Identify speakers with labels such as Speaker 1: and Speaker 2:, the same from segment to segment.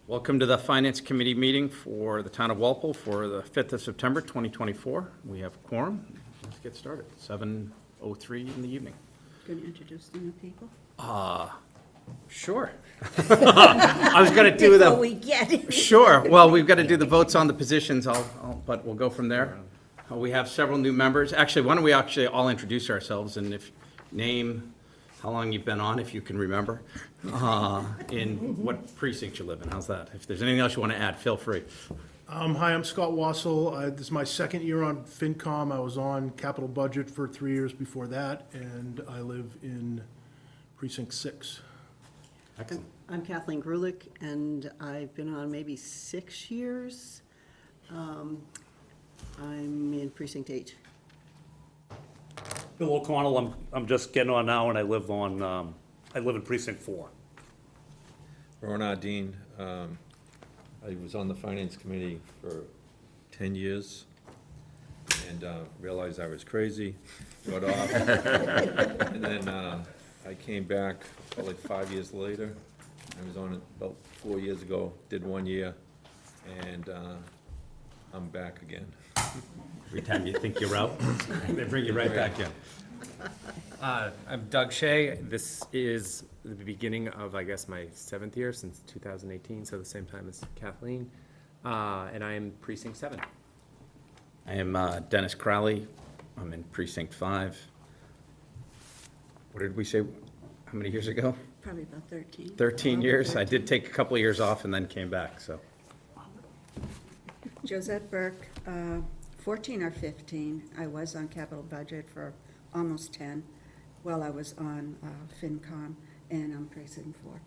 Speaker 1: Welcome to the Finance Committee meeting for the Town of Walpole for the 5th of September, 2024. We have a quorum. Let's get started. 7:03 in the evening.
Speaker 2: Going to introduce the new people?
Speaker 1: Sure. I was going to do
Speaker 2: Before we get it.
Speaker 1: Sure. Well, we've got to do the votes on the positions, but we'll go from there. We have several new members. Actually, why don't we actually all introduce ourselves, and if name, how long you've been on, if you can remember, in what precinct you live in. How's that? If there's anything else you want to add, feel free.
Speaker 3: Hi, I'm Scott Wassel. This is my second year on FinCom. I was on capital budget for 3 years before that, and I live in precinct 6.
Speaker 1: Excellent.
Speaker 2: I'm Kathleen Grulich, and I've been on maybe 6 years. I'm in precinct 8.
Speaker 4: Bill O'Connell, I'm just getting on now, and I live in precinct 4.
Speaker 5: Ron Ardeen, I was on the Finance Committee for 10 years and realized I was crazy, got off. And then I came back probably 5 years later. I was on it about 4 years ago, did 1 year, and I'm back again.
Speaker 1: Every time you think you're out, they bring you right back in.
Speaker 6: I'm Doug Shea. This is the beginning of, I guess, my 7th year since 2018, so the same time as Kathleen. And I am precinct 7.
Speaker 1: I am Dennis Crowley. I'm in precinct 5. What did we say, how many years ago?
Speaker 2: Probably about 13.
Speaker 1: 13 years. I did take a couple of years off and then came back, so.
Speaker 7: Josette Burke, 14 or 15. I was on capital budget for almost 10 while I was on FinCom, and I'm precinct 4.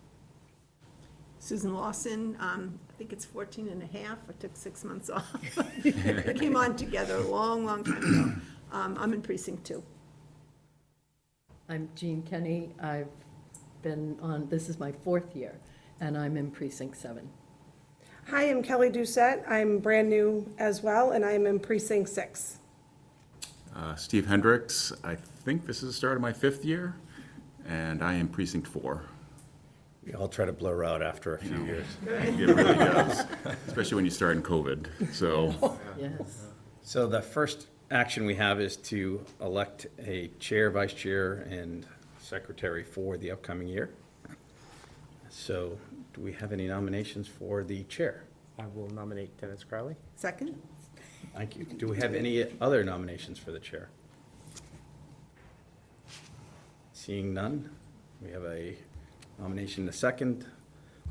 Speaker 8: Susan Lawson, I think it's 14 and a half. I took 6 months off. We came on together a long, long time ago. I'm in precinct 2.
Speaker 9: I'm Jean Kenny. I've been on, this is my 4th year, and I'm in precinct 7.
Speaker 10: Hi, I'm Kelly Doucette. I'm brand new as well, and I'm in precinct 6.
Speaker 11: Steve Hendricks, I think this is the start of my 5th year, and I am precinct 4.
Speaker 1: We all try to blur out after a few years.
Speaker 11: It really does, especially when you start in COVID, so.
Speaker 9: Yes.
Speaker 1: So the first action we have is to elect a chair, vice chair, and secretary for the upcoming year. So do we have any nominations for the chair?
Speaker 6: I will nominate Dennis Crowley.
Speaker 8: Second?
Speaker 1: Thank you. Do we have any other nominations for the chair? Seeing none, we have a nomination and a second.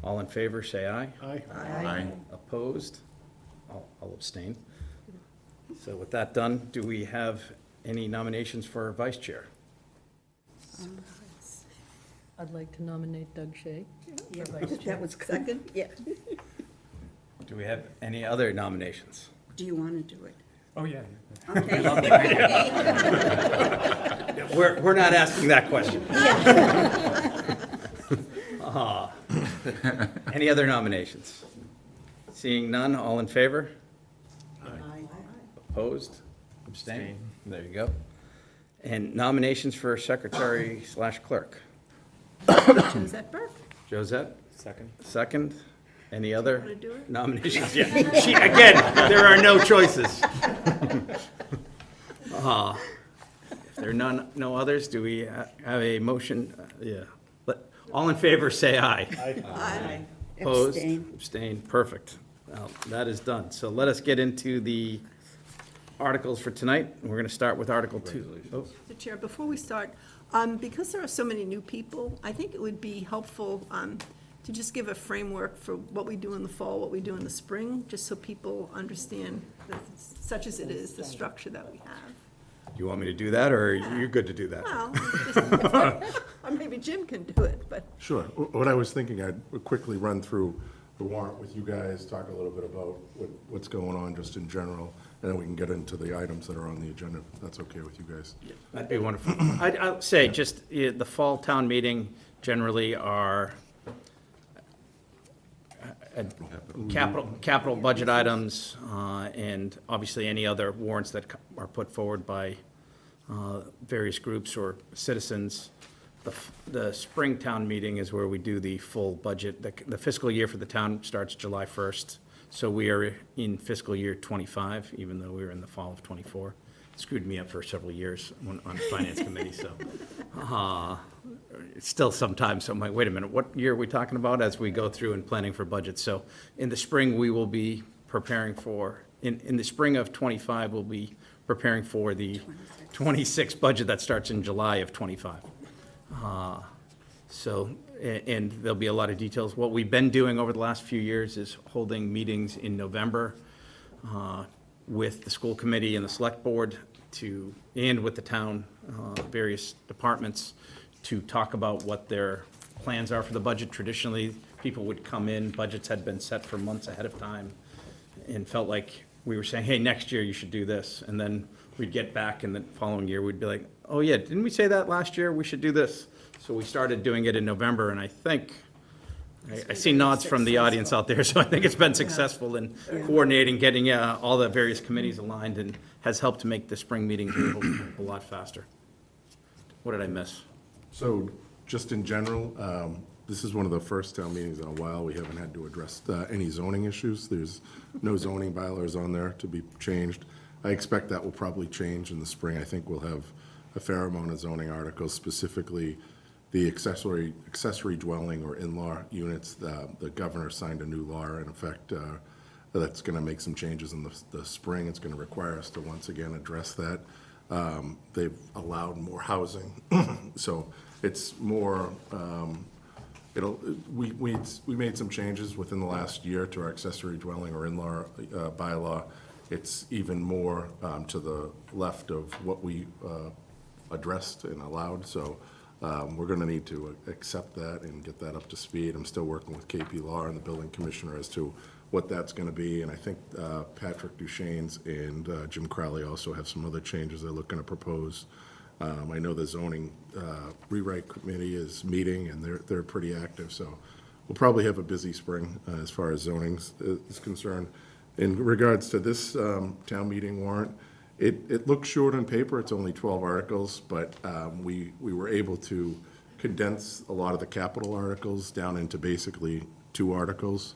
Speaker 1: All in favor, say aye.
Speaker 3: Aye.
Speaker 11: Aye.
Speaker 1: Opposed? I'll abstain. So with that done, do we have any nominations for vice chair?
Speaker 9: I'd like to nominate Doug Shea.
Speaker 2: Yeah,
Speaker 9: for vice chair.
Speaker 2: that was second? Yeah.
Speaker 1: Do we have any other nominations?
Speaker 2: Do you want to do it?
Speaker 6: Oh, yeah.
Speaker 2: Okay.
Speaker 1: We're not asking that question. Any other nominations? Seeing none, all in favor?
Speaker 2: Aye.
Speaker 1: Opposed? Abstain? There you go. And nominations for secretary / clerk?
Speaker 8: Josette Burke?
Speaker 1: Josette,
Speaker 6: Second.
Speaker 1: second. Any other
Speaker 8: Wanna do it?
Speaker 1: nominations? Yeah. Again, there are no choices. If there are no others, do we have a motion? Yeah. All in favor, say aye.
Speaker 8: Aye.
Speaker 1: Opposed?
Speaker 2: Abstain.
Speaker 1: Abstain, perfect. Well, that is done. So let us get into the articles for tonight. We're going to start with Article 2. Oh,
Speaker 8: Mr. Chair, before we start, because there are so many new people, I think it would be helpful to just give a framework for what we do in the fall, what we do in the spring, just so people understand, that such as it is, the structure that we have.
Speaker 1: Do you want me to do that, or are you good to do that?
Speaker 8: Well, just- or maybe Jim can do it, but
Speaker 3: Sure. What I was thinking, I'd quickly run through the warrant with you guys, talk a little bit about what's going on just in general, and then we can get into the items that are on the agenda, if that's okay with you guys.
Speaker 1: That'd be wonderful. I'd say just the fall town meeting generally are capital budget items, and obviously any other warrants that are put forward by various groups or citizens. the spring town meeting is where we do the full budget. The fiscal year for the town starts July 1st, so we are in fiscal year '25, even though we were in the fall of '24. Screwed me up for several years on finance committee, so. It's still sometimes, so I'm like, wait a minute, what year are we talking about as we go through and planning for budgets? So in the spring, we will be preparing for, in the spring of '25, we'll be preparing for the 26 budget that starts in July of '25. So, and there'll be a lot of details. What we've been doing over the last few years is holding meetings in November with the school committee and the select board and with the town, various departments, to talk about what their plans are for the budget. Traditionally, people would come in, budgets had been set for months ahead of time, and felt like we were saying, hey, next year you should do this. And then we'd get back, and the following year, we'd be like, oh yeah, didn't we say that last year? We should do this. So we started doing it in November, and I think, I see nods from the audience out there, so I think it's been successful in coordinating, getting all the various committees aligned, and has helped to make the spring meetings a lot faster. What did I miss?
Speaker 3: So, just in general, this is one of the first town meetings in a while we haven't had to address any zoning issues. There's no zoning bylaws on there to be changed. I expect that will probably change in the spring. I think we'll have a fair amount of zoning articles, specifically the accessory dwelling or in-law units. The governor signed a new law in effect that's going to make some changes in the spring. It's going to require us to once again address that. They've allowed more housing, so it's more, we made some changes within the last year to our accessory dwelling or in-law bylaw. It's even more to the left of what we addressed and allowed, so we're going to need to accept that and get that up to speed. I'm still working with KP Law and the building commissioner as to what that's going to be, and I think Patrick Duchesne's and Jim Crowley also have some other changes they're looking to propose. I know the zoning rewrite committee is meeting, and they're pretty active, so we'll probably have a busy spring as far as zoning is concerned. In regards to this town meeting warrant, it looks short on paper. It's only 12 articles, but we were able to condense a lot of the capital articles down into basically 2 articles.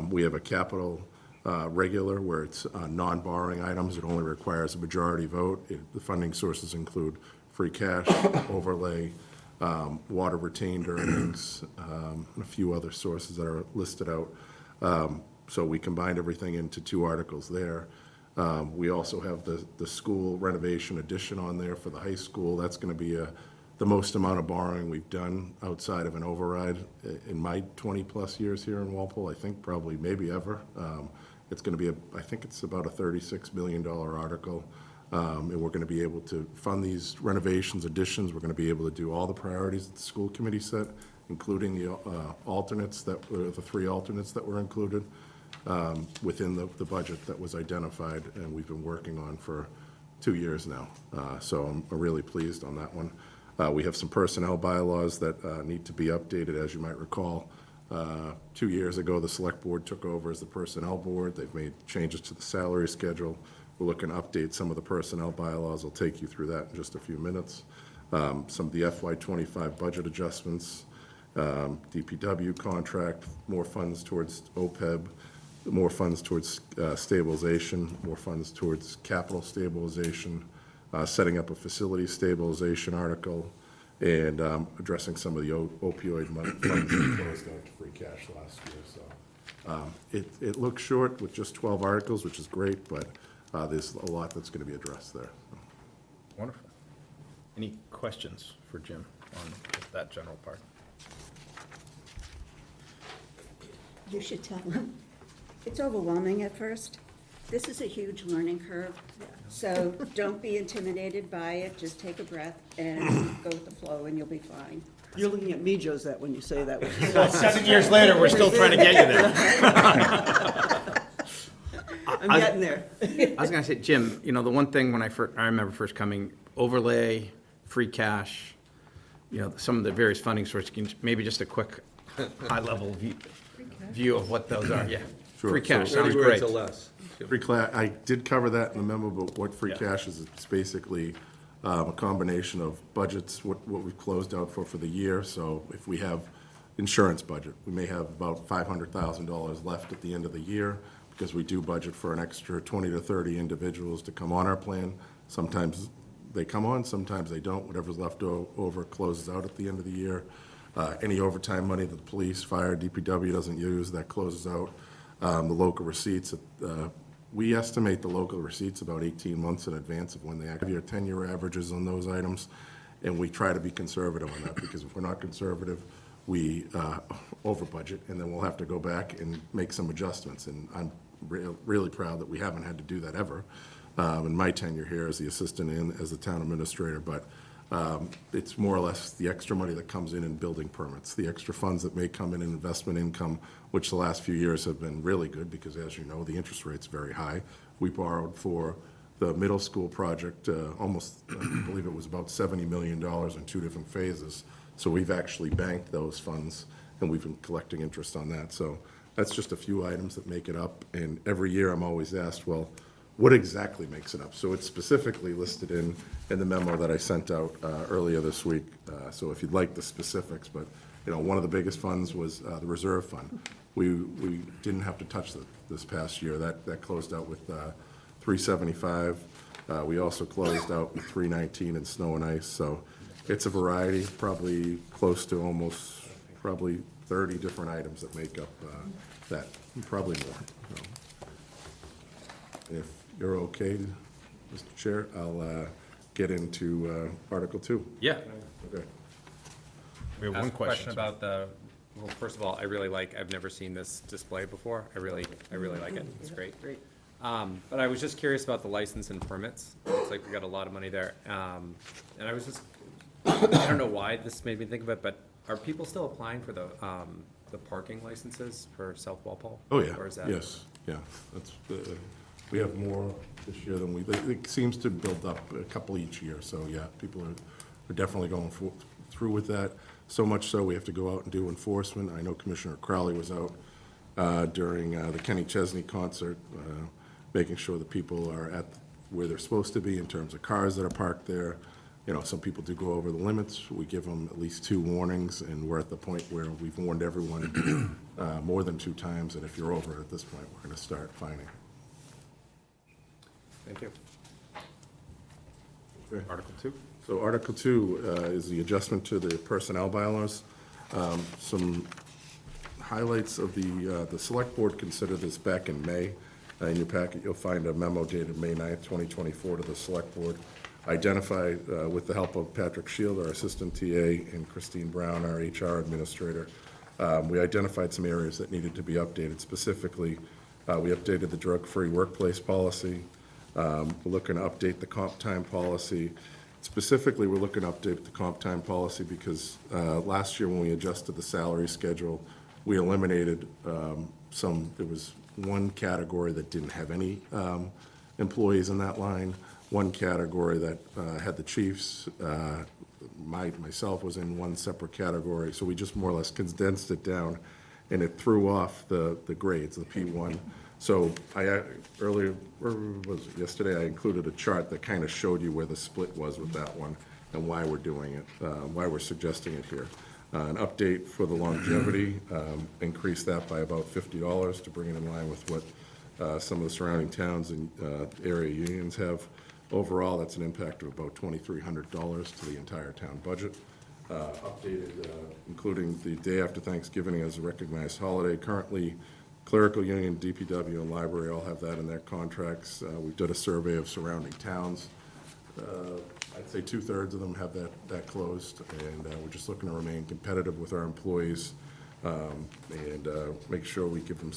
Speaker 3: We have a capital regular where it's non-borrowing items. It only requires a majority vote. The funding sources include free cash, overlay, water retained earnings, and a few other sources that are listed out. So we combined everything into 2 articles there. We also have the school renovation addition on there for the high school. That's going to be the most amount of borrowing we've done outside of an override in my 20-plus years here in Walpole, I think probably maybe ever. It's going to be, I think it's about a $36 million article, and we're going to be able to fund these renovations, additions. We're going to be able to do all the priorities that the school committee set, including the alternates, the 3 alternates that were included within the budget that was identified and we've been working on for 2 years now. So I'm really pleased on that one. We have some personnel bylaws that need to be updated. As you might recall, 2 years ago, the select board took over as the personnel board. They've made changes to the salary schedule. We're looking to update some of the personnel bylaws. I'll take you through that in just a few minutes. Some of the FY25 budget adjustments, DPW contract, more funds towards OPEB, more funds towards stabilization, more funds towards capital stabilization, setting up a facility stabilization article, and addressing some of the opioid funds that closed out to free cash last year. So it looks short with just 12 articles, which is great, but there's a lot that's going to be addressed there.
Speaker 1: Wonderful. Any questions for Jim on that general part?
Speaker 7: You should tell them. It's overwhelming at first. This is a huge learning curve, so don't be intimidated by it. Just take a breath and go with the flow, and you'll be fine.
Speaker 2: You're looking at me, Josette, when you say that.
Speaker 1: 7 years later, we're still trying to get you there.
Speaker 2: I'm getting there.
Speaker 1: I was gonna say, Jim, you know, the one thing when I remember first coming, overlay, free cash, you know, some of the various funding sources, maybe just a quick high-level view of what those are, yeah.
Speaker 3: Sure.
Speaker 1: Free cash,
Speaker 3: So
Speaker 1: sounds
Speaker 5: Anywhere
Speaker 1: great.
Speaker 5: to less.
Speaker 3: I did cover that in the memo, but what free
Speaker 1: Yeah.
Speaker 3: cash is, it's basically a combination of budgets, what we've closed out for the year. So if we have insurance budget, we may have about $500,000 left at the end of the year because we do budget for an extra 20 to 30 individuals to come on our plan. Sometimes they come on, sometimes they don't. Whatever's left over closes out at the end of the year. Any overtime money that the police, fire, DPW doesn't use, that closes out. The local receipts, we estimate the local receipts about 18 months in advance of when they have your 10-year averages on those items, and we try to be conservative on that, because if we're not conservative, we over budget, and then we'll have to go back and make some adjustments. And I'm really proud that we haven't had to do that ever in my tenure here as the assistant and as the town administrator. But it's more or less the extra money that comes in building permits, the extra funds that may come in investment income, which the last few years have been really good because, as you know, the interest rate's very high. We borrowed for the middle school project almost, I believe it was about $70 million in 2 different phases. So we've actually banked those funds, and we've been collecting interest on that. So that's just a few items that make it up. And every year I'm always asked, well, what exactly makes it up? So it's specifically listed in the memo that I sent out earlier this week. So if you'd like the specifics, but one of the biggest funds was the reserve fund. We didn't have to touch this past year. That closed out with 375. We also closed out with 319 in snow and ice. So it's a variety, probably close to almost probably 30 different items that make up that, probably more. So if you're okay, Mr. Chair, I'll get into Article 2.
Speaker 1: Yeah.
Speaker 3: Okay.
Speaker 1: We have
Speaker 6: Ask
Speaker 1: one
Speaker 6: a question
Speaker 1: question.
Speaker 6: about well, first of all, I really I've never seen this display before. I really like it. It's great.
Speaker 2: Great.
Speaker 6: But I was just curious about the license and permits. Looks like we got a lot of money there. And I was just, I don't know why this made me think of it, but are people still applying for the parking licenses for South Walpole?
Speaker 3: Oh, yeah,
Speaker 6: Or is that?
Speaker 3: yes, yeah. That's, we have more this year than it seems to build up a couple each year. So, yeah, people are definitely going through with that. So much so we have to go out and do enforcement. I know Commissioner Crowley was out during the Kenny Chesney concert, making sure that people are at where they're supposed to be in terms of cars that are parked there. Some people do go over the limits. We give them at least 2 warnings, and we're at the point where we've warned everyone more than 2 times, and if you're over it at this point, we're going to start fining.
Speaker 6: Thank you.
Speaker 3: Okay.
Speaker 1: Article 2?
Speaker 3: So Article 2 is the adjustment to the personnel bylaws. Some highlights of the Select Board considered this back in May. In your packet, you'll find a memo dated May 9th, 2024 to the Select Board. Identified, with the help of Patrick Shield, our Assistant TA, and Christine Brown, our HR Administrator, we identified some areas that needed to be updated. Specifically, we updated the drug-free workplace policy. We're looking to update the comp time policy. Specifically, we're looking to update the comp time policy because last year when we adjusted the salary schedule, we eliminated there was one category that didn't have any employees in that line, one category that had the chiefs, myself was in one separate category, so we just more or less condensed it down, and it threw off the grades, the P1. So earlier, or was it yesterday, I included a chart that kind of showed you where the split was with that one and why we're doing it, why we're suggesting it here. An update for the longevity, increase that by about $50 to bring it in line with what some of the surrounding towns and area unions have. Overall, that's an impact of about $2,300 to the entire town budget. Updated, including the day after Thanksgiving as a recognized holiday. Currently, clerical union, DPW, and library all have that in their contracts. We did a survey of surrounding towns. I'd say 2/3 of them have that closed, and we're just looking to remain competitive with our employees and make sure we give them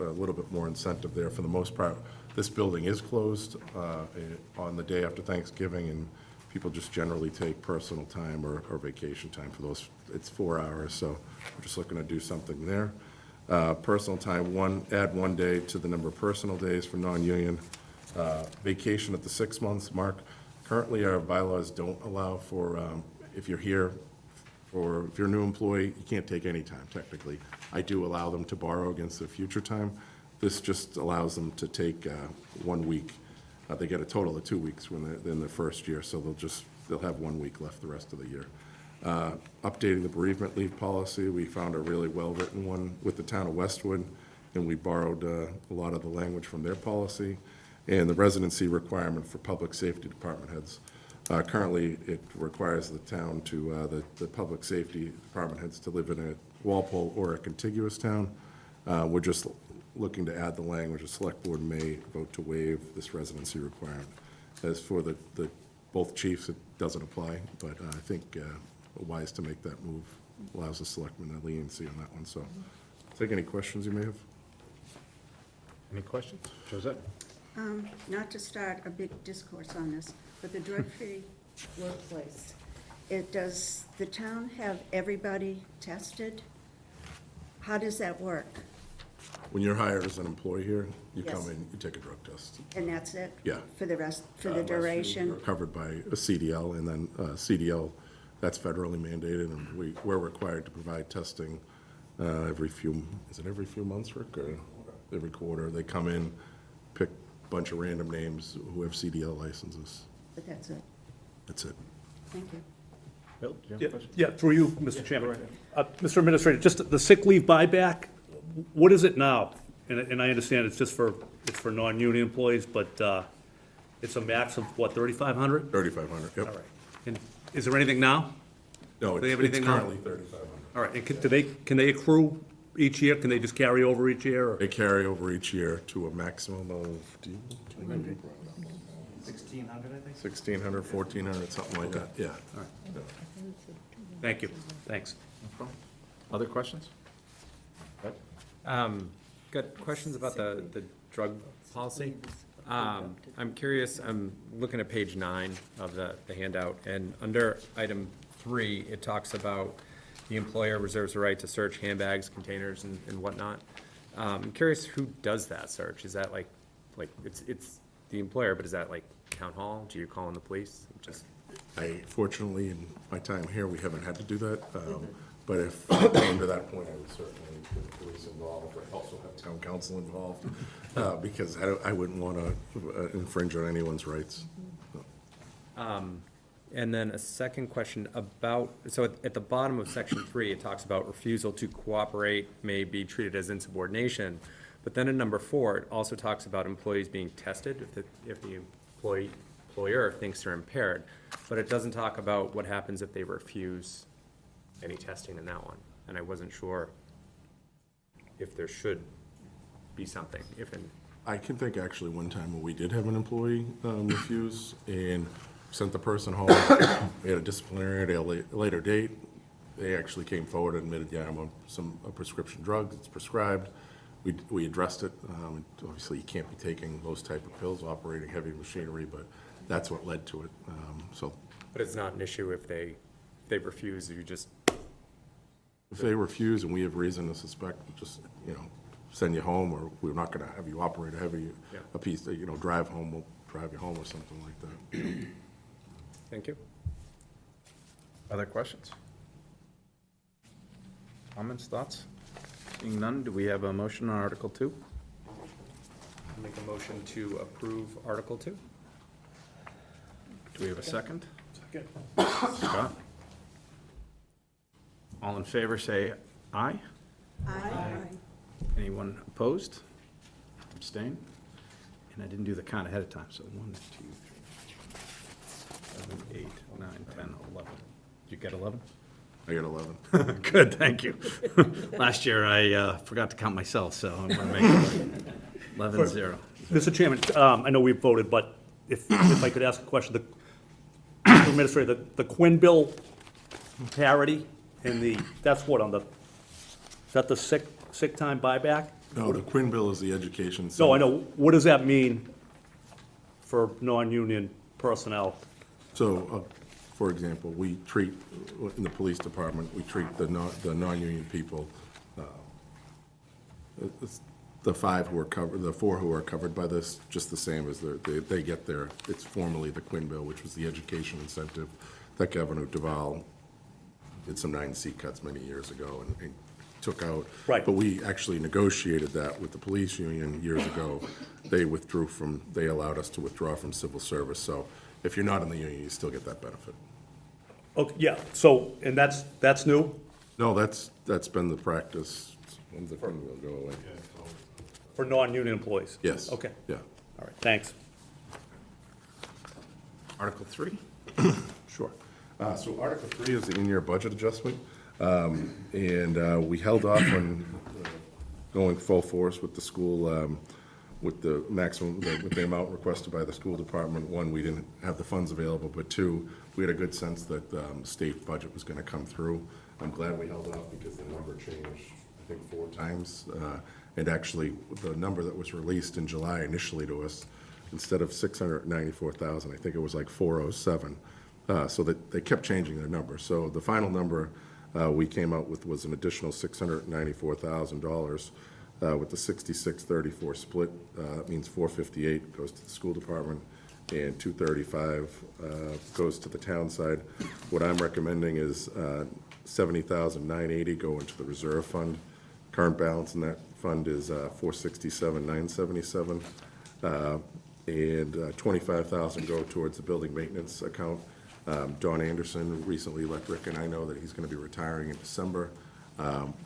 Speaker 3: a little bit more incentive there. For the most part, this building is closed on the day after Thanksgiving, and people just generally take personal time or vacation time for those. It's 4 hours, so we're just looking to do something there. Personal time, add 1 day to the number of personal days for non-union. Vacation at the 6 months mark. Currently, our bylaws don't allow for, if you're here, if you're a new employee, you can't take any time technically. I do allow them to borrow against their future time. This just allows them to take 1 week They get a total of 2 weeks when they're in the first year, so they'll have 1 week left the rest of the year. Updating the bereavement leave policy, we found a really well-written one with the town of Westwood, and we borrowed a lot of the language from their policy, and the residency requirement for public safety department heads. Currently, it requires the town to, the public safety department heads to live in a Walpole or a contiguous town. We're just looking to add the language, the select board may vote to waive this residency requirement. As for the both chiefs, it doesn't apply, but I think wise to make that move, allows the selectmen a leniency on that one, so. Take any questions you may have.
Speaker 1: Any questions? Josette?
Speaker 7: Not to start a big discourse on this, but the drug-free workplace, does the town have everybody tested? How does that work?
Speaker 3: When you're hired as an employee here, you
Speaker 7: Yes.
Speaker 3: come in, you take a drug test.
Speaker 7: And that's it?
Speaker 3: Yeah.
Speaker 7: For the rest, for the
Speaker 3: Unless you
Speaker 7: duration?
Speaker 3: are covered by a CDL, and then CDL, that's federally mandated, and we're required to provide testing every few months, Rick, or every quarter? They come in, pick a bunch of random names who have CDL licenses.
Speaker 7: But that's it.
Speaker 3: That's it.
Speaker 7: Thank you.
Speaker 1: Bill, do you have a
Speaker 4: Yeah,
Speaker 1: question?
Speaker 4: yeah, through you, Mr. Chairman. Mr. Administrator, just the sick leave buyback, what is it now? And I understand it's just for non-union employees, but it's a max of, what, 3,500?
Speaker 3: 3,500, yep.
Speaker 4: All right. And is there anything now?
Speaker 3: No,
Speaker 4: Do they have
Speaker 3: it's
Speaker 4: anything now?
Speaker 3: currently 3,500.
Speaker 4: All right, and can they accrue each year? Can they just carry over each year? Or?
Speaker 3: They carry over each year to a maximum of, do you remember?
Speaker 6: 1,600, I think.
Speaker 3: 1,600, 1,400, something like that, yeah.
Speaker 4: Thank you, thanks.
Speaker 1: Other questions?
Speaker 6: Got questions about the drug policy. I'm curious, I'm looking at page 9 of the handout, and under item 3, it talks about the employer reserves the right to search handbags, containers, and whatnot. I'm curious who does that search? Is that like it's the employer, but is that like town hall? Do you call in the police? Just
Speaker 3: Fortunately, in my time here, we haven't had to do that. But if it came to that point, I would certainly get the police involved. I also have town council involved, because I wouldn't want to infringe on anyone's rights.
Speaker 6: And then a second question about, so at the bottom of section 3, it talks about refusal to cooperate may be treated as insubordination. But then in number 4, it also talks about employees being tested if the employer thinks they're impaired. But it doesn't talk about what happens if they refuse any testing in that one. And I wasn't sure if there should be something,
Speaker 3: I can think actually one time when we did have an employee refuse and sent the person home. We had a disciplinary at a later date. They actually came forward and admitted, yeah, I'm on a prescription drug, it's prescribed. We addressed it. Obviously, you can't be taking those type of pills, operating heavy machinery, but that's what led to it.
Speaker 6: but it's not an issue if they refuse, you just,
Speaker 3: If they refuse and we have reason to suspect, just, send you home, or we're not gonna have you operate a piece, drive home, we'll drive you home or something like that.
Speaker 6: thank you.
Speaker 11: Other questions? Comments, thoughts? Seeing none, do we have a motion on Article 2?
Speaker 6: Make a motion to approve Article 2.
Speaker 11: Do we have a second?
Speaker 4: Second.
Speaker 11: Scott? All in favor, say aye.
Speaker 8: Aye.
Speaker 11: Anyone opposed? Abstain? And I didn't do the count ahead of time, so 1, 2, 3, 7, 8, 9, 10, 11. Did you get 11?
Speaker 3: I got 11.
Speaker 11: Good, thank you. Last year, I forgot to count myself, so I'm going to make it 11-0.
Speaker 4: Mr. Chairman, I know we voted, but if I could ask a question, the Administrator, the Quinn bill parity and that's what is that the sick time buyback?
Speaker 3: No, the Quinn bill is the education.
Speaker 4: No, I know, what does that mean for non-union personnel?
Speaker 3: So, for example, we treat, in the police department, we treat the non-union people, the 5 who are covered, the 4 who are covered by this, just the same as they get their, it's formerly the Quinn bill, which was the education incentive that Governor Deval did some 9C cuts many years ago and took out.
Speaker 4: Right.
Speaker 3: But we actually negotiated that with the police union years ago. They they allowed us to withdraw from civil service. So if you're not in the union, you still get that benefit.
Speaker 4: Okay, yeah, so, and that's new
Speaker 3: No, that's been the practice. When's it going to go away?
Speaker 4: for non-union employees?
Speaker 3: Yes.
Speaker 4: Okay,
Speaker 3: Yeah,
Speaker 4: all right, thanks.
Speaker 1: Article 3?
Speaker 3: sure. So Article 3 is the in-year budget adjustment. And we held off on going full force with the school, with the maximum, with the amount requested by the school department. One, we didn't have the funds available, but two, we had a good sense that the state budget was going to come through. I'm glad we held off because the number changed, I think, 4 times. And actually, the number that was released in July initially to us, instead of 694,000, I think it was like 407. So that they kept changing their number. So the final number we came out with was an additional $694,000 with the 66-34 split. That means 458 goes to the school department and 235 goes to the town side. What I'm recommending is $70,980 go into the reserve fund. Current balance in that fund is $467,977. And $25,000 go towards the building maintenance account. Don Anderson recently let Rick and I know that he's going to be retiring in December.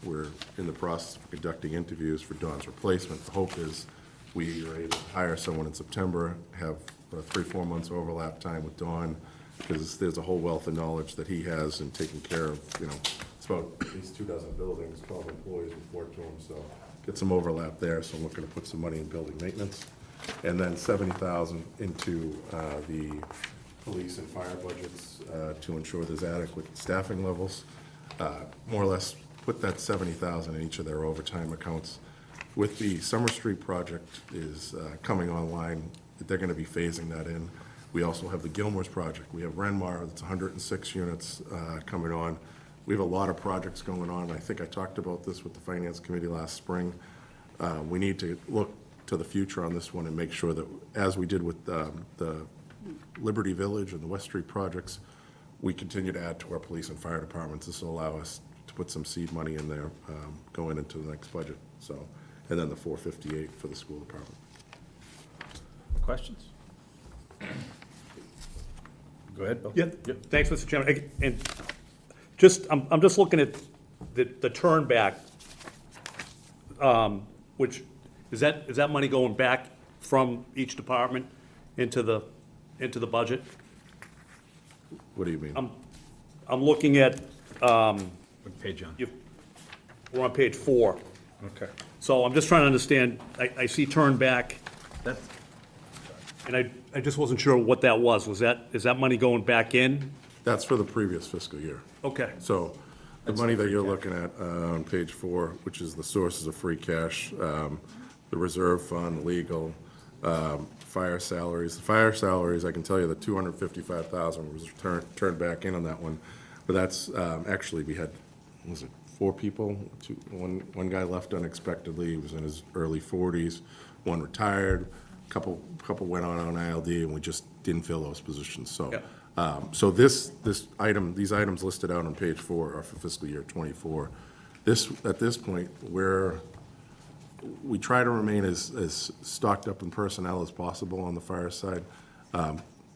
Speaker 3: We're in the process of conducting interviews for Don's replacement. The hope is we are able to hire someone in September, have 3-4 months overlap time with Don, because there's a whole wealth of knowledge that he has in taking care of, it's about at least 24 buildings, 12 employees report to him, so get some overlap there. So I'm looking to put some money in building maintenance. And then $70,000 into the police and fire budgets to ensure there's adequate staffing levels. More or less put that $70,000 in each of their overtime accounts. With the Summer Street project is coming online, they're going to be phasing that in. We also have the Gilmore's project. We have Renmar, that's 106 units coming on. We have a lot of projects going on. I think I talked about this with the Finance Committee last spring. We need to look to the future on this one and make sure that, as we did with the Liberty Village and the West Street projects, we continue to add to our police and fire departments. This will allow us to put some seed money in there going into the next budget. So, and then the 458 for the school department.
Speaker 1: Questions? Go ahead, Bill.
Speaker 4: Yeah, thanks, Mr. Chairman. And just, I'm just looking at the turn back, which, is that money going back from each department into the budget?
Speaker 3: What do you mean?
Speaker 4: I'm looking at,
Speaker 1: What page on?
Speaker 4: we're on page 4.
Speaker 1: Okay.
Speaker 4: So I'm just trying to understand, I see turn back,
Speaker 1: That's,
Speaker 4: and I just wasn't sure what that was. Is that money going back in?
Speaker 3: That's for the previous fiscal year.
Speaker 4: Okay,
Speaker 3: So the money that you're looking at on page 4, which is the sources of free cash, the reserve fund, legal, fire salaries. The fire salaries, I can tell you that $255,000 was turned back in on that one. But that's, actually, we had, was it 4 people? One guy left unexpectedly, he was in his early 40s. One retired, couple went on ILD, and we just didn't fill those positions, so.
Speaker 4: Yeah.
Speaker 3: So these items listed out on page 4 are for fiscal year '24. At this point, we try to remain as stocked up in personnel as possible on the fire side.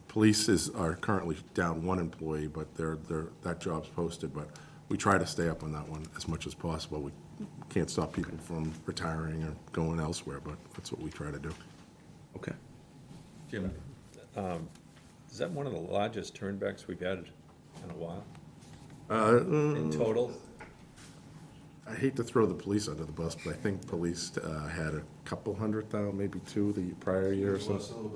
Speaker 3: Police are currently down 1 employee, but that job's posted, but we try to stay up on that one as much as possible. We can't stop people from retiring or going elsewhere, but that's what we try to do.
Speaker 4: okay.
Speaker 5: Jim, is that one of the largest turnbacks we've had in a while? In total?
Speaker 3: I hate to throw the police under the bus, but I think police had a couple 100,000, maybe 2 the prior year or something.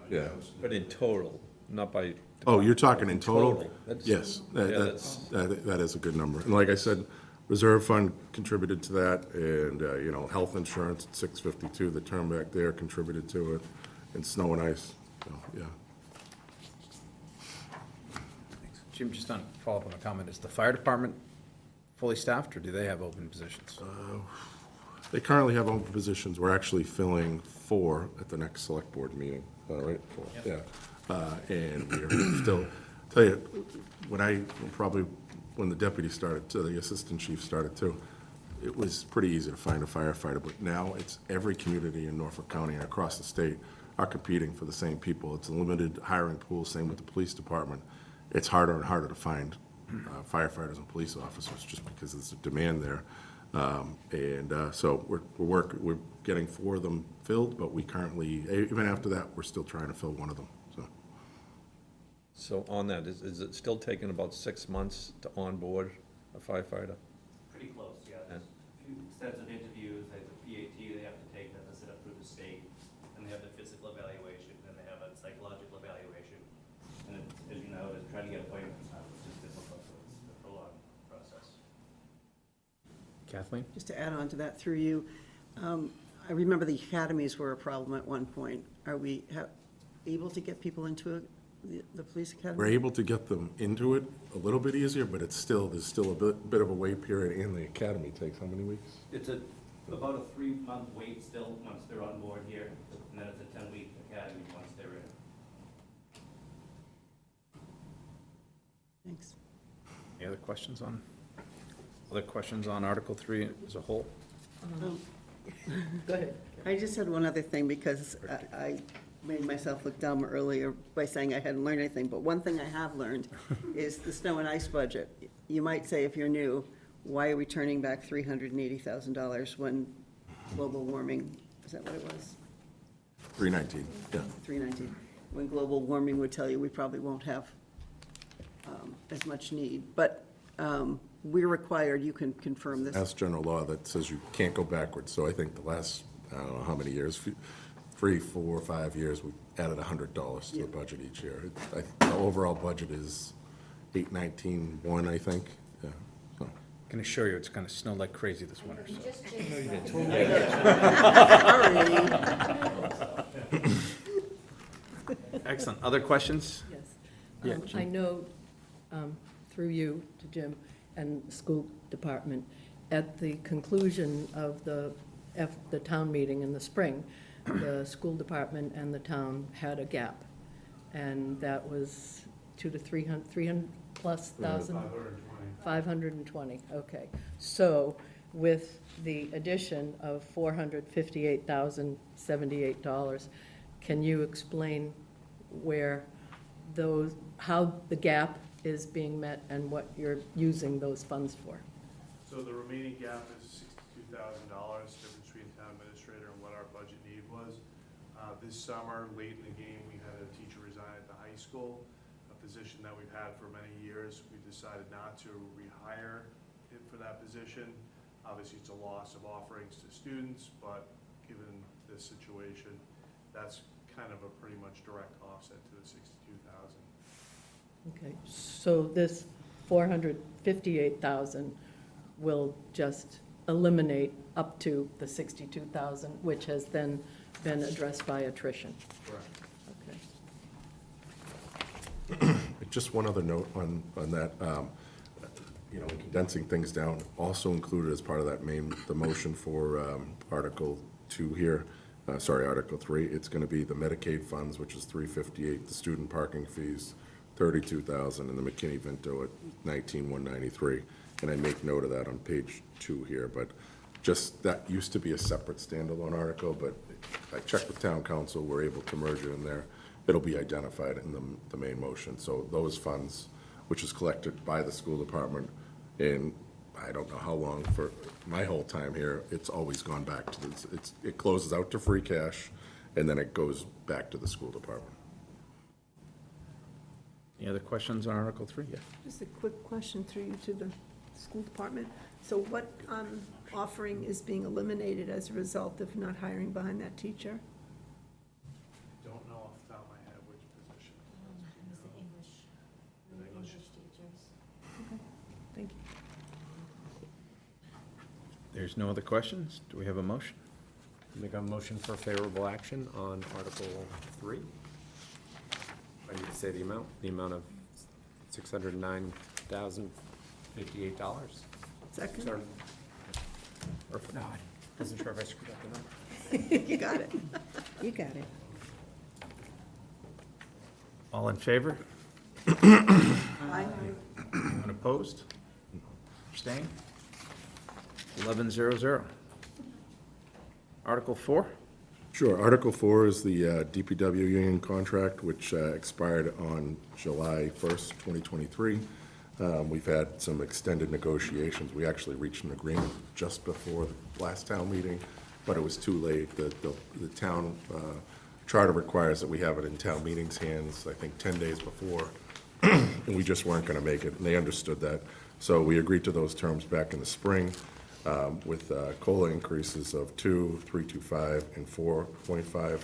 Speaker 3: Yeah.
Speaker 5: But in total, not by.
Speaker 3: Oh, you're talking in total?
Speaker 5: That's-
Speaker 3: Yes,
Speaker 5: Yeah,
Speaker 3: that is a good number. And like I said, reserve fund contributed to that, and, health insurance at 652, the term back there contributed to it, and snow and ice, so, yeah.
Speaker 1: Jim, just on, follow up on a comment, is the fire department fully staffed, or do they have open positions?
Speaker 3: They currently have open positions. We're actually filling 4 at the next select board meeting, right? 4, yeah. And we're still, tell you, when the deputy started, the assistant chief started too, it was pretty easy to find a firefighter, but now it's every community in Norfolk County and across the state are competing for the same people. It's a limited hiring pool, same with the police department. It's harder and harder to find firefighters and police officers just because there's a demand there. So we're getting 4 of them filled, but we currently, even after that, we're still trying to fill 1 of them, so.
Speaker 5: So on that, is it still taking about 6 months to onboard a firefighter?
Speaker 12: Pretty close, yeah. There's a few sets of interviews, there's a PAT they have to take, that's set up through the state, and they have the physical evaluation, then they have a psychological evaluation. And it's, as you know, trying to get appointments now, it's just difficult, so it's a prolonged process.
Speaker 1: Kathleen?
Speaker 2: Just to add on to that through you, I remember the academies were a problem at one point. Are we able to get people into the police academy?
Speaker 3: We're able to get them into it a little bit easier, but there's still a bit of a wait period, and the academy takes how many weeks?
Speaker 12: It's about a 3-month wait still, once they're on board here, and then it's a 10-week academy once they're in.
Speaker 2: Thanks.
Speaker 1: Any other questions on Article 3 as a whole?
Speaker 9: Go ahead.
Speaker 2: I just had one other thing, because I made myself look dumb earlier by saying I hadn't learned anything, but one thing I have learned is the snow and ice budget. You might say, if you're new, why are we turning back $380,000 when global warming, is that what it was?
Speaker 3: 319, yeah.
Speaker 2: 319, when global warming would tell you we probably won't have as much need. But we're required, you can confirm this.
Speaker 3: That's general law that says you can't go backwards. So I think the last, I don't know how many years, 3, 4, 5 years, we added $100 to the budget each year. The overall budget is 819.1, I think. Yeah. So.
Speaker 1: I can assure you, it's going to snow like crazy this winter, so. Excellent. Other questions?
Speaker 9: Yes.
Speaker 1: Yeah,
Speaker 9: I
Speaker 1: Jim.
Speaker 9: know, through you to Jim and the school department, at the conclusion of the town meeting in the spring, the school department and the town had a gap. And that was 200 to 300 plus thousand? 520, okay. So with the addition of $458,078, can you explain where how the gap is being met and what you're using those funds for?
Speaker 13: So the remaining gap is $62,000, difference between town administrator and what our budget need was. This summer, late in the game, we had a teacher resign at the high school, a position that we've had for many years. We decided not to rehire him for that position. Obviously, it's a loss of offerings to students, but given this situation, that's kind of a pretty much direct offset to the $62,000.
Speaker 9: Okay, so this 458,000 will just eliminate up to the 62,000, which has then been addressed by attrition.
Speaker 13: Correct.
Speaker 9: Okay.
Speaker 3: Just one other note on that, condensing things down, also included as part of that the motion for Article 2 here, Article 3, it's going to be the Medicaid funds, which is $358, the student parking fees, $32,000, and the McKinney-Vento at $19,193. And I make note of that on page 2 here, but just, that used to be a separate standalone article, but I checked with town council, we're able to merge it in there. It'll be identified in the main motion. So those funds, which is collected by the school department, and I don't know how long, for my whole time here, it's always gone back to it closes out to free cash, and then it goes back to the school department.
Speaker 1: Any other questions on Article 3? Yeah.
Speaker 8: Just a quick question through you to the school department. So what offering is being eliminated as a result of not hiring behind that teacher?
Speaker 13: Don't know off the top of my head which position. English
Speaker 7: teachers.
Speaker 8: Thank you.
Speaker 1: There's no other questions? Do we have a motion?
Speaker 6: Make a motion for favorable action on Article 3. I need to say the amount of $609,058.
Speaker 8: Second?
Speaker 6: Sorry. Or, no, I wasn't sure if I screwed up the number.
Speaker 8: You got it.
Speaker 7: You got it.
Speaker 1: All in favor?
Speaker 2: Aye.
Speaker 1: Anyone opposed? Abstain? 1100. Article 4?
Speaker 3: Sure. Article 4 is the DPW union contract, which expired on July 1st, 2023. We've had some extended negotiations. We actually reached an agreement just before the last town meeting, but it was too late. The town charter requires that we have it in town meeting's hands, I think, 10 days before, and we just weren't going to make it, and they understood that. So we agreed to those terms back in the spring with COLA increases of 2, 3.25, and 4.5.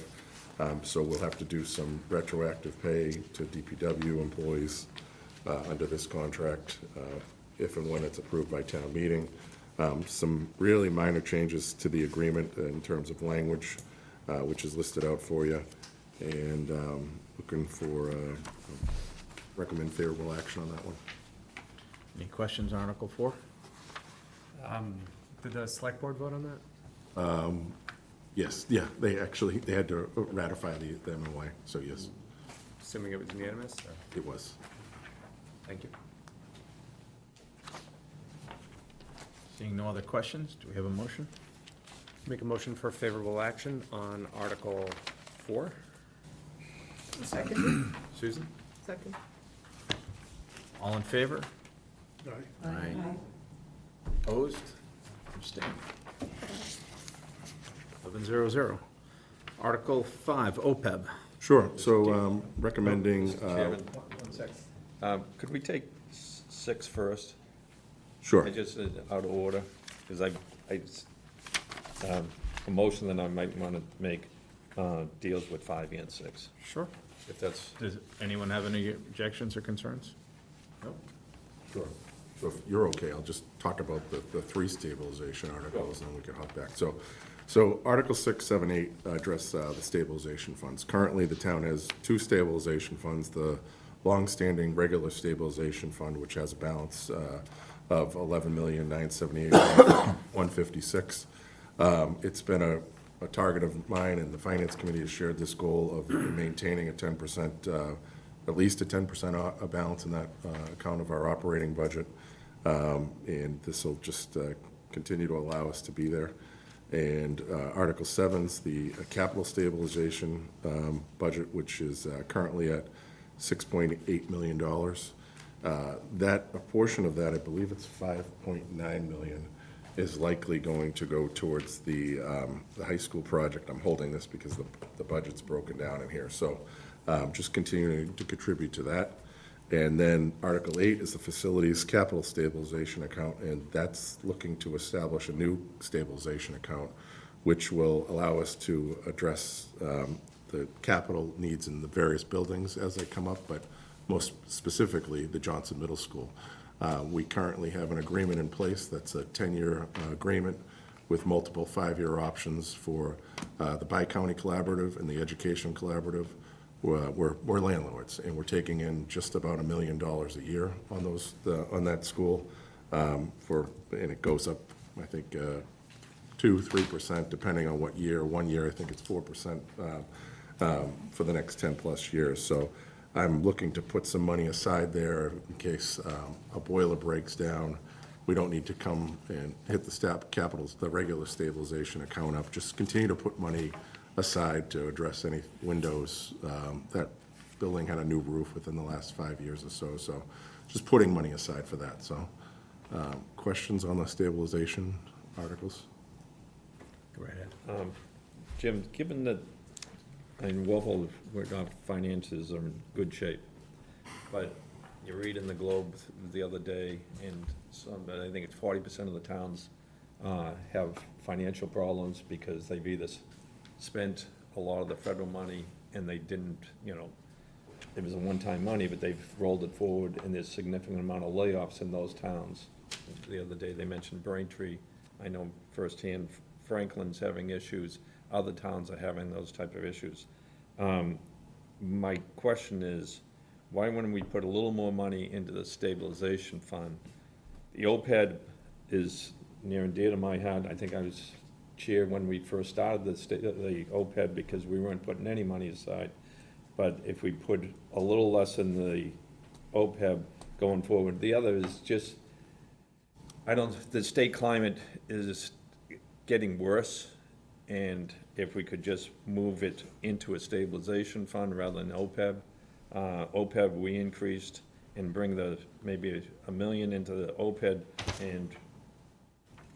Speaker 3: So we'll have to do some retroactive pay to DPW employees under this contract if and when it's approved by town meeting. Some really minor changes to the agreement in terms of language, which is listed out for you, and looking for recommend favorable action on that one.
Speaker 1: Any questions on Article 4?
Speaker 6: Did the select board vote on that?
Speaker 3: Yes, yeah, they had to ratify the MOA, so yes,
Speaker 6: Assuming it was unanimous, or,
Speaker 3: it was.
Speaker 6: thank you.
Speaker 1: Seeing no other questions, do we have a motion?
Speaker 6: Make a motion for favorable action on Article 4.
Speaker 8: Second.
Speaker 6: Susan?
Speaker 8: Second.
Speaker 1: All in favor?
Speaker 3: Aye.
Speaker 1: Aye. Opposed? Abstained. 1100. Article 5, OPEB.
Speaker 3: Sure, so recommending,
Speaker 5: Mr. Chairman, one second. Could we take 6 first?
Speaker 3: sure.
Speaker 5: I just, out of order, because a motion that I might want to make deals with 5 and 6,
Speaker 1: Sure.
Speaker 5: if that's,
Speaker 1: Does anyone have any objections or concerns? No?
Speaker 3: Sure. So if you're okay, I'll just talk about the 3 stabilization articles, and then we can hop back. So Article 6, 7, 8 address the stabilization funds. Currently, the town has 2 stabilization funds, the longstanding regular stabilization fund, which has a balance of $11,978,156. It's been a target of mine, and the Finance Committee has shared this goal of maintaining a 10%, at least a 10% balance in that account of our operating budget. And this will just continue to allow us to be there. And Article 7's the capital stabilization budget, which is currently at $6.8 million. A portion of that, I believe it's $5.9 million, is likely going to go towards the high school project. I'm holding this because the budget's broken down in here. So just continuing to contribute to that. And then Article 8 is the facilities capital stabilization account, and that's looking to establish a new stabilization account, which will allow us to address the capital needs in the various buildings as they come up, but most specifically, the Johnson Middle School. We currently have an agreement in place that's a 10-year agreement with multiple 5-year options for the Bi-County Collaborative and the Education Collaborative. We're landlords, and we're taking in just about $1 million a year on on that school, and it goes up, I think, 2-3%, depending on what year. One year, I think it's 4% for the next 10+ years. So I'm looking to put some money aside there in case a boiler breaks down. We don't need to come and hit the regular stabilization account up. Just continue to put money aside to address any windows. That building had a new roof within the last 5 years or so, so just putting money aside for that. So questions on the stabilization articles?
Speaker 1: Go right ahead.
Speaker 5: Jim, given that, in Wolfville, our finances are in good shape, but you read in the Globe the other day, and I think it's 40% of the towns have financial problems because they've either spent a lot of the federal money and they didn't, it was a one-time money, but they've rolled it forward, and there's significant amount of layoffs in those towns. The other day, they mentioned Braintree. I know firsthand Franklin's having issues. Other towns are having those type of issues. My question is, why wouldn't we put a little more money into the stabilization fund? The OPEB is near and dear to my heart. I think I was chair when we first started the OPEB because we weren't putting any money aside. But if we put a little less in the OPEB going forward, the other is just, the state climate is getting worse, and if we could just move it into a stabilization fund rather than OPEB. OPEB, we increased, and bring maybe $1 million into the OPEB and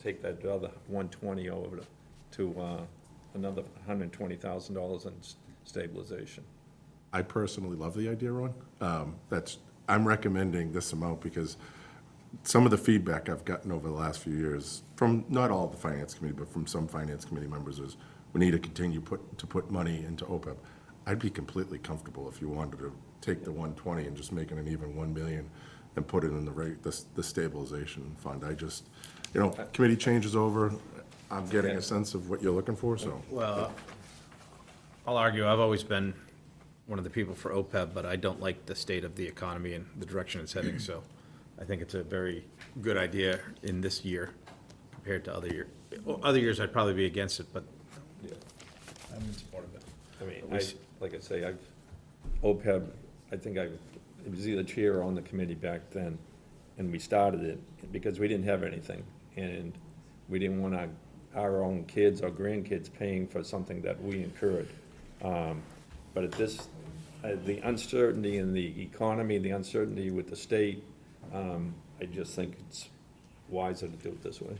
Speaker 5: take that other 120 over to another $120,000 in stabilization.
Speaker 3: I personally love the idea, Ron. I'm recommending this amount because some of the feedback I've gotten over the last few years, from not all of the finance committee, but from some finance committee members, is we need to continue to put money into OPEB. I'd be completely comfortable if you wanted to take the 120 and just make it an even 1 million and put it in the stabilization fund. Committee changes over, I'm getting a sense of what you're looking for, so.
Speaker 1: Well, I'll argue, I've always been one of the people for OPEB, but I don't like the state of the economy and the direction it's heading, so I think it's a very good idea in this year compared to other years. Other years, I'd probably be against it, but
Speaker 5: Yeah.
Speaker 1: I'm in support of it.
Speaker 5: I mean, like I say, OPEB, I think it was either chair or on the committee back then, and we started it because we didn't have anything, and we didn't want our own kids or grandkids paying for something that we incurred. But at the uncertainty in the economy, the uncertainty with the state, I just think it's wiser to do it this way.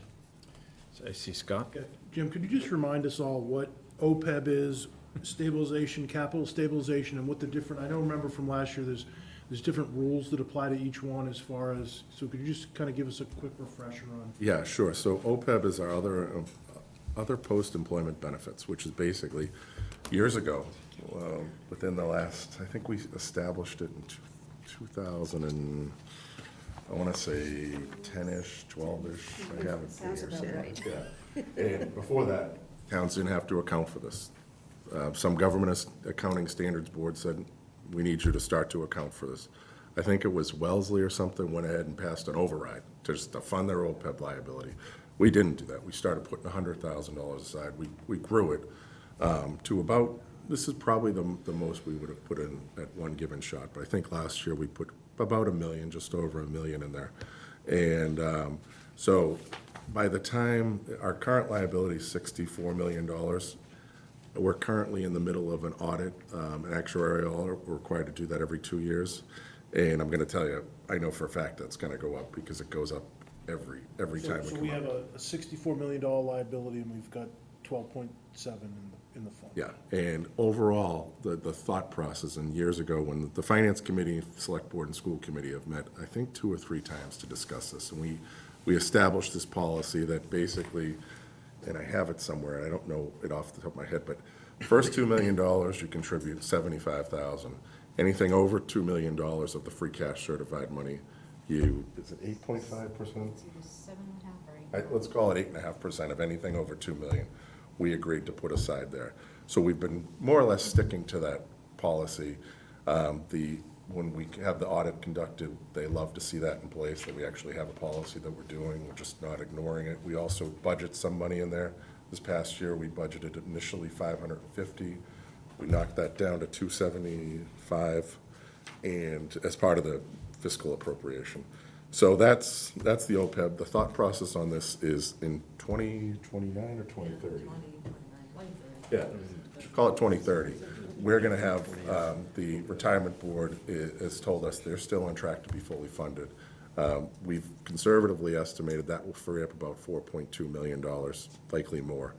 Speaker 1: So I see Scott.
Speaker 14: Okay. Jim, could you just remind us all what OPEB is, stabilization, capital stabilization, and what the different, I don't remember from last year, there's different rules that apply to each one as far as, so could you just kind of give us a quick refresher on?
Speaker 3: Yeah, sure. So OPEB is our other post-employment benefits, which is basically, years ago, within the last, I think we established it in 2000 and, I want to say 10-ish, 12-ish. I have it
Speaker 7: Sounds
Speaker 3: here
Speaker 7: about
Speaker 3: somewhere.
Speaker 7: right.
Speaker 3: Yeah. And before that, towns didn't have to account for this. Some government accounting standards board said, we need you to start to account for this. I think it was Wellesley or something went ahead and passed an override to fund their OPEB liability. We didn't do that. We started putting $100,000 aside. We grew it to about, this is probably the most we would have put in at one given shot. But I think last year we put about $1 million, just over $1 million in there. And so by the time, our current liability is $64 million. We're currently in the middle of an audit, an actuarial audit. We're required to do that every 2 years. And I'm going to tell you, I know for a fact that's going to go up because it goes up every time we
Speaker 14: So
Speaker 3: come
Speaker 14: we
Speaker 3: up.
Speaker 14: have a $64 million liability, and we've got 12.7 in the fund.
Speaker 3: Yeah, and overall, the thought process, and years ago, when the Finance Committee, Select Board, and School Committee have met, I think 2 or 3 times to discuss this, and we established this policy that basically, and I have it somewhere, and I don't know it off the top of my head, but first $2 million, you contribute $75,000. Anything over $2 million of the free cash certified money, is it 8.5%?
Speaker 7: 7.5 or 8.
Speaker 3: Let's call it 8.5% of anything over 2 million, we agreed to put aside there. So we've been more or less sticking to that policy. When we have the audit conducted, they love to see that in place, that we actually have a policy that we're doing, we're just not ignoring it. We also budget some money in there. This past year, we budgeted initially $550. We knocked that down to $275, and as part of the fiscal appropriation. So that's the OPEB. The thought process on this is in 2029 or 2030? Yeah, call it 2030. We're going to have, the retirement board has told us they're still on track to be fully funded. We've conservatively estimated that will free up about $4.2 million, likely more,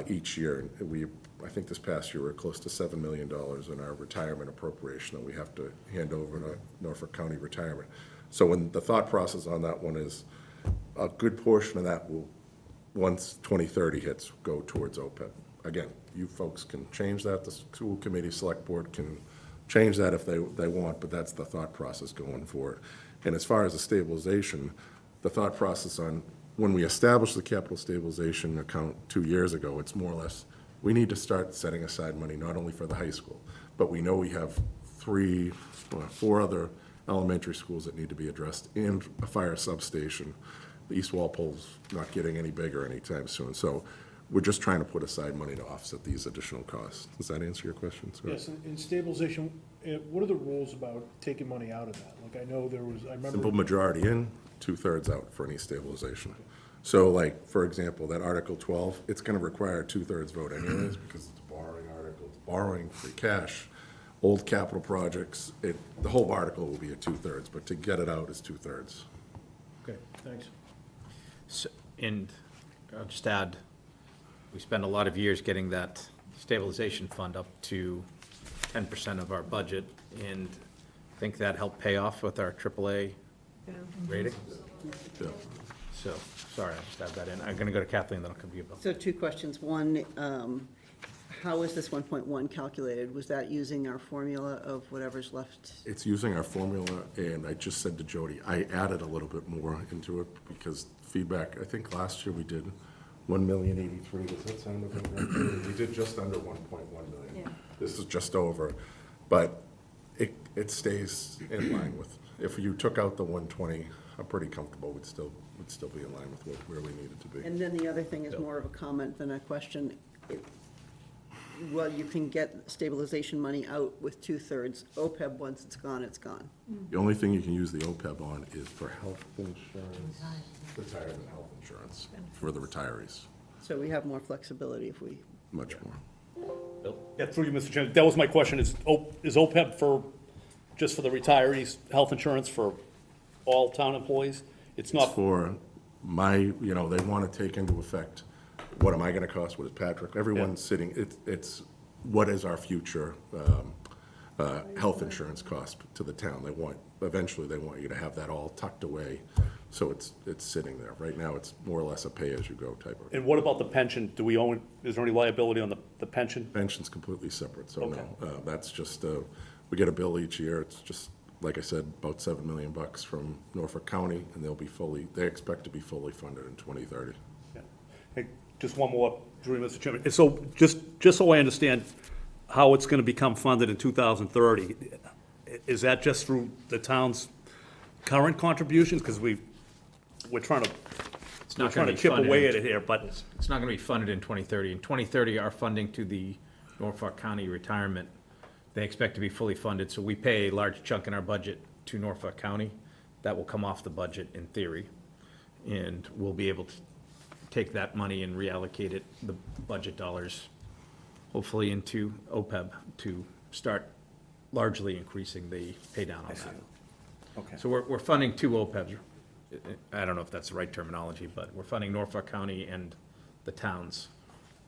Speaker 3: each year. And I think this past year, we're close to $7 million in our retirement appropriation that we have to hand over to Norfolk County Retirement. So when the thought process on that one is, a good portion of that will, once 2030 hits, go towards OPEB. Again, you folks can change that, the school committee, select board can change that if they want, but that's the thought process going forward. And as far as the stabilization, the thought process on, when we established the capital stabilization account 2 years ago, it's more or less, we need to start setting aside money not only for the high school, but we know we have 4 other elementary schools that need to be addressed, and a fire substation. The East Walpole's not getting any bigger anytime soon. So we're just trying to put aside money to offset these additional costs. Does that answer your question, Scott?
Speaker 14: Yes, in stabilization, what are the rules about taking money out of that? Like, I know there was, I remember.
Speaker 3: Simple majority in, 2/3 out for any stabilization. So like, for example, that Article 12, it's gonna require a 2/3 vote anyways, because it's a borrowing article, it's borrowing free cash. Old capital projects, the whole article will be a 2/3, but to get it out is 2/3.
Speaker 14: Okay, thanks.
Speaker 1: And I'll just add, we spent a lot of years getting that stabilization fund up to 10% of our budget, and I think that helped pay off with our AAA rating.
Speaker 3: Yeah.
Speaker 1: So, sorry, I'll just add that in. I'm gonna go to Kathleen, then I'll come to you, Bill.
Speaker 2: So two questions. One, how is this 1.1 calculated? Was that using our formula of whatever's left?
Speaker 3: It's using our formula, and I just said to Jody, I added a little bit more into it because feedback, I think last year we did 1,083,000. Does that sound about right? We did just under 1.1 million.
Speaker 7: Yeah.
Speaker 3: This is just over, but it stays in line with, if you took out the 120, I'm pretty comfortable we'd still be in line with where we needed to be.
Speaker 2: And then the other thing is more of a comment than a question. Well, you can get stabilization money out with 2/3. OPEB, once it's gone, it's gone.
Speaker 3: The only thing you can use the OPEB on is for health insurance, retirement health insurance for the retirees,
Speaker 2: So we have more flexibility if we,
Speaker 3: much more.
Speaker 4: Yeah, through you, Mr. Chairman, that was my question, is OPEB just for the retirees, health insurance for all town employees? It's not,
Speaker 3: For they want to take into effect, what am I going to cost, what is Patrick? Everyone's sitting, it's, what is our future health insurance cost to the town? Eventually, they want you to have that all tucked away, so it's sitting there. Right now, it's more or less a pay-as-you-go type of.
Speaker 4: and what about the pension? Do we own, is there any liability on the pension?
Speaker 3: Pension's completely separate, so
Speaker 4: Okay.
Speaker 3: no. That's just, we get a bill each year. It's just, like I said, about $7 million from Norfolk County, and they expect to be fully funded in 2030.
Speaker 4: Yeah. Hey, just one more, through you, Mr. Chairman. So, just so I understand how it's gonna become funded in 2030, is that just through the town's current contributions? Because we're trying to,
Speaker 1: It's
Speaker 4: we're
Speaker 1: not
Speaker 4: trying
Speaker 1: gonna
Speaker 4: to
Speaker 1: be
Speaker 4: chip
Speaker 1: funded
Speaker 4: away
Speaker 1: in-
Speaker 4: at it here, but,
Speaker 1: It's not gonna be funded in 2030. In 2030, our funding to the Norfolk County retirement, they expect to be fully funded, so we pay a large chunk in our budget to Norfolk County. That will come off the budget in theory, and we'll be able to take that money and reallocate it, the budget dollars, hopefully into OPEB to start largely increasing the pay down on that.
Speaker 4: okay.
Speaker 1: So we're funding two OPEBs. I don't know if that's the right terminology, but we're funding Norfolk County and the towns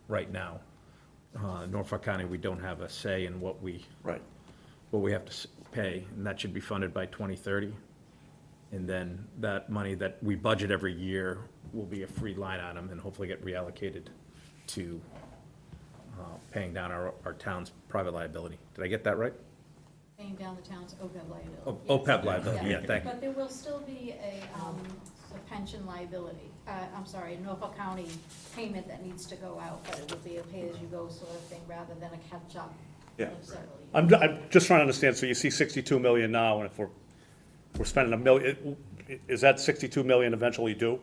Speaker 1: right now. Norfolk County, we don't have a say in what we
Speaker 4: Right.
Speaker 1: have to pay, and that should be funded by 2030. And then that money that we budget every year will be a free line item and hopefully get reallocated to paying down our town's private liability. Did I get that right?
Speaker 15: Paying down the town's OPEB liability.
Speaker 1: Oh,
Speaker 15: yes.
Speaker 1: OPEB liability, yeah, thank you.
Speaker 15: But there will still be a pension liability, I'm sorry, Norfolk County payment that needs to go out, but it will be a pay-as-you-go sort of thing rather than a catch-up
Speaker 4: Yeah.
Speaker 15: necessarily.
Speaker 4: I'm just trying to understand, so you see 62 million now, and if we're spending $1 million, is that 62 million eventually due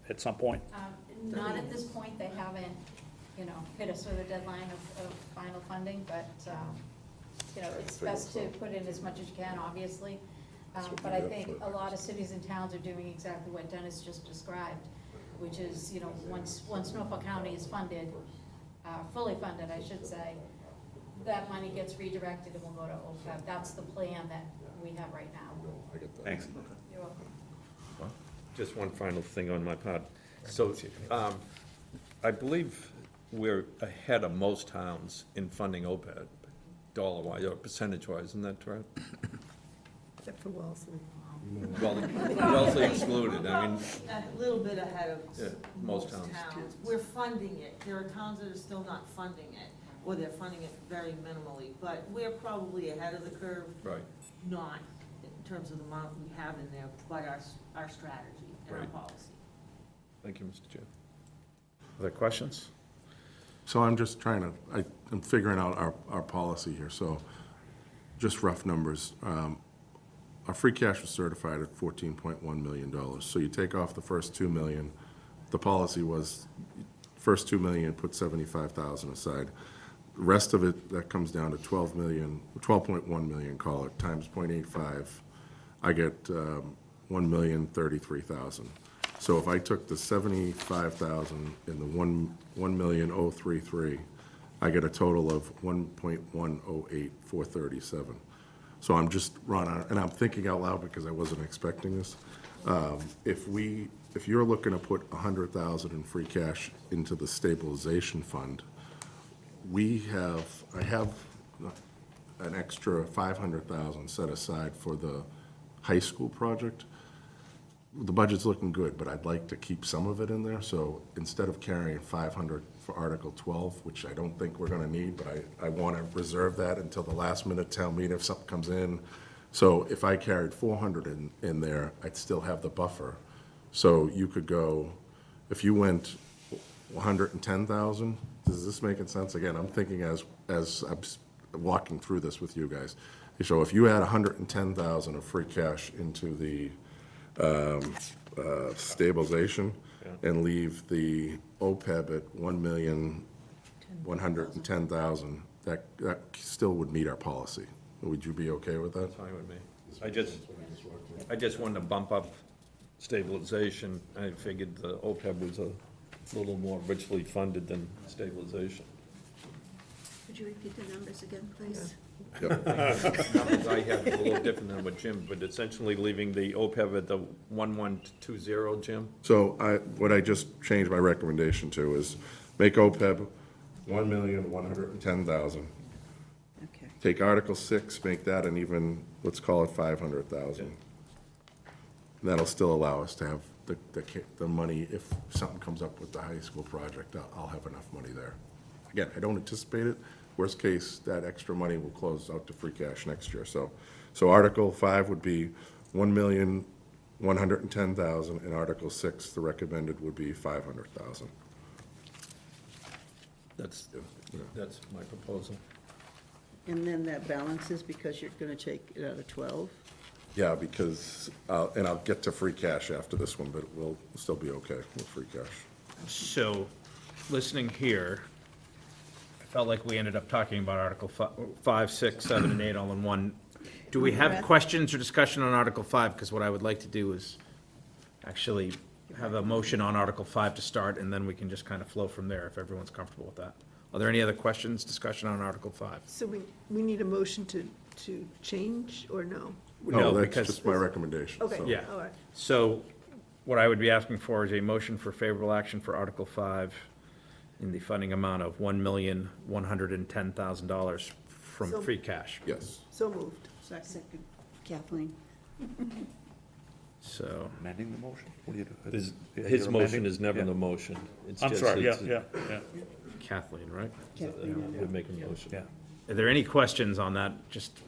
Speaker 4: at some point?
Speaker 15: Not at this point, they haven't, hit a sort of deadline of final funding, but, it's best to put in as much as you can, obviously. But I think a lot of cities and towns are doing exactly what Dennis just described, which is, once Norfolk County is funded, fully funded, I should say, that money gets redirected and will go to OPEB. That's the plan that we have right now.
Speaker 3: I get that.
Speaker 4: Thanks.
Speaker 15: You're welcome.
Speaker 5: Just one final thing on my part. So, I believe we're ahead of most towns in funding OPEB, dollar-wise or percentage-wise, isn't that correct?
Speaker 8: except for Wellesley.
Speaker 5: Well, Wellesley excluded, I mean,
Speaker 16: A little bit ahead of
Speaker 5: Yeah, most towns.
Speaker 16: We're funding it. There are towns that are still not funding it, or they're funding it very minimally, but we're probably ahead of the curve.
Speaker 5: right.
Speaker 16: Not in terms of the amount we have in there, but our strategy and our
Speaker 5: Right.
Speaker 16: policy.
Speaker 5: Thank you, Mr. Chair.
Speaker 1: Other questions?
Speaker 3: So I'm just I'm figuring out our policy here, so just rough numbers. Our free cash was certified at $14.1 million. So you take off the first $2 million, the policy was, first $2 million, put $75,000 aside. The rest of it, that comes down to $12.1 million, call it, times 0.85. I get $1,033,000. So if I took the 75,000 and the 1,033, I get a total of 1.108437. So I'm just, Ron, and I'm thinking out loud because I wasn't expecting this. If you're looking to put 100,000 in free cash into the stabilization fund, I have an extra 500,000 set aside for the high school project. The budget's looking good, but I'd like to keep some of it in there, so instead of carrying 500 for Article 12, which I don't think we're gonna need, but I wanna reserve that until the last minute town meeting if something comes in. So if I carried 400 in there, I'd still have the buffer. So you could go, if you went 110,000, does this make sense? Again, I'm thinking as I'm walking through this with you guys. So if you add 110,000 of free cash into the stabilization and leave the OPEB at 1,110,000, that still would meet our policy. Would you be okay with that?
Speaker 5: That's fine with me. I just wanted to bump up stabilization. I figured the OPEB was a little more richly funded than stabilization.
Speaker 7: Could you repeat the numbers again, please?
Speaker 5: Numbers I have a little different than what Jim, but essentially leaving the OPEB at the 1120, Jim?
Speaker 3: So what I just changed my recommendation to is make OPEB 1,110,000.
Speaker 7: Okay.
Speaker 3: Take Article 6, make that an even, let's call it 500,000. That'll still allow us to have the money, if something comes up with the high school project, I'll have enough money there. Again, I don't anticipate it. Worst case, that extra money will close out to free cash next year. So Article 5 would be 1,110,000, and Article 6, the recommended would be 500,000.
Speaker 5: That's my proposal.
Speaker 2: And then that balances because you're gonna take it out of 12?
Speaker 3: Yeah, because, and I'll get to free cash after this one, but we'll still be okay with free cash.
Speaker 1: So, listening here, I felt like we ended up talking about Article 5, 6, 7, and 8 all in one. Do we have questions or discussion on Article 5? Because what I would like to do is actually have a motion on Article 5 to start, and then we can just kind of flow from there if everyone's comfortable with that. Are there any other questions, discussion on Article 5?
Speaker 8: So we need a motion to change, or no?
Speaker 3: No, that's
Speaker 1: because-
Speaker 3: just my recommendation.
Speaker 8: Okay,
Speaker 3: so.
Speaker 1: Yeah.
Speaker 8: all right.
Speaker 1: So what I would be asking for is a motion for favorable action for Article 5 in the funding amount of $1,110,000 from
Speaker 8: So-
Speaker 1: free cash.
Speaker 3: Yes.
Speaker 8: So moved.
Speaker 7: Second, Kathleen.
Speaker 1: So,
Speaker 4: Amending the motion? What do you do?
Speaker 5: His
Speaker 4: You're
Speaker 5: motion
Speaker 4: amending?
Speaker 5: is never
Speaker 4: Yeah.
Speaker 5: the motion. It's
Speaker 4: I'm
Speaker 5: just
Speaker 4: sorry, yeah,
Speaker 5: his-
Speaker 4: yeah, yeah,
Speaker 1: Kathleen, right?
Speaker 5: We're making a motion.
Speaker 4: yeah.
Speaker 1: Are there any questions on that? Just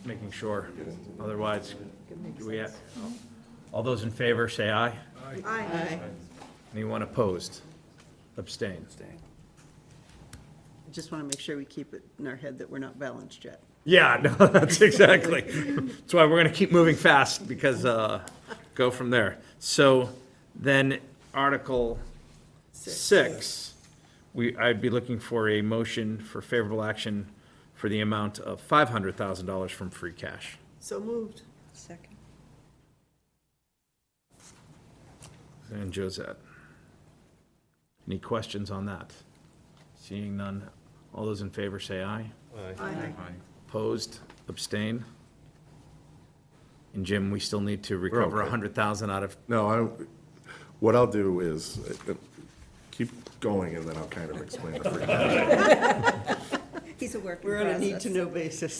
Speaker 1: making sure. Otherwise, do we have, all those in favor, say aye.
Speaker 8: Aye.
Speaker 1: Anyone opposed? Abstain.
Speaker 2: I just wanna make sure we keep it in our head that we're not balanced yet.
Speaker 1: Yeah, no, that's exactly. That's why we're gonna keep moving fast, because, go from there. So then, Article 6, I'd be looking for a motion for favorable action for the amount of $500,000 from free cash.
Speaker 8: So moved.
Speaker 7: Second.
Speaker 1: And Josette. Any questions on that? Seeing none, all those in favor say aye.
Speaker 8: Aye.
Speaker 1: Opposed, abstain? And Jim, we still need to recover
Speaker 3: okay.
Speaker 1: 100,000 out of,
Speaker 3: No, what I'll do is keep going, and then I'll kind of explain the free cash.
Speaker 7: He's a work in
Speaker 2: We're on a
Speaker 7: process.
Speaker 2: need-to-know basis.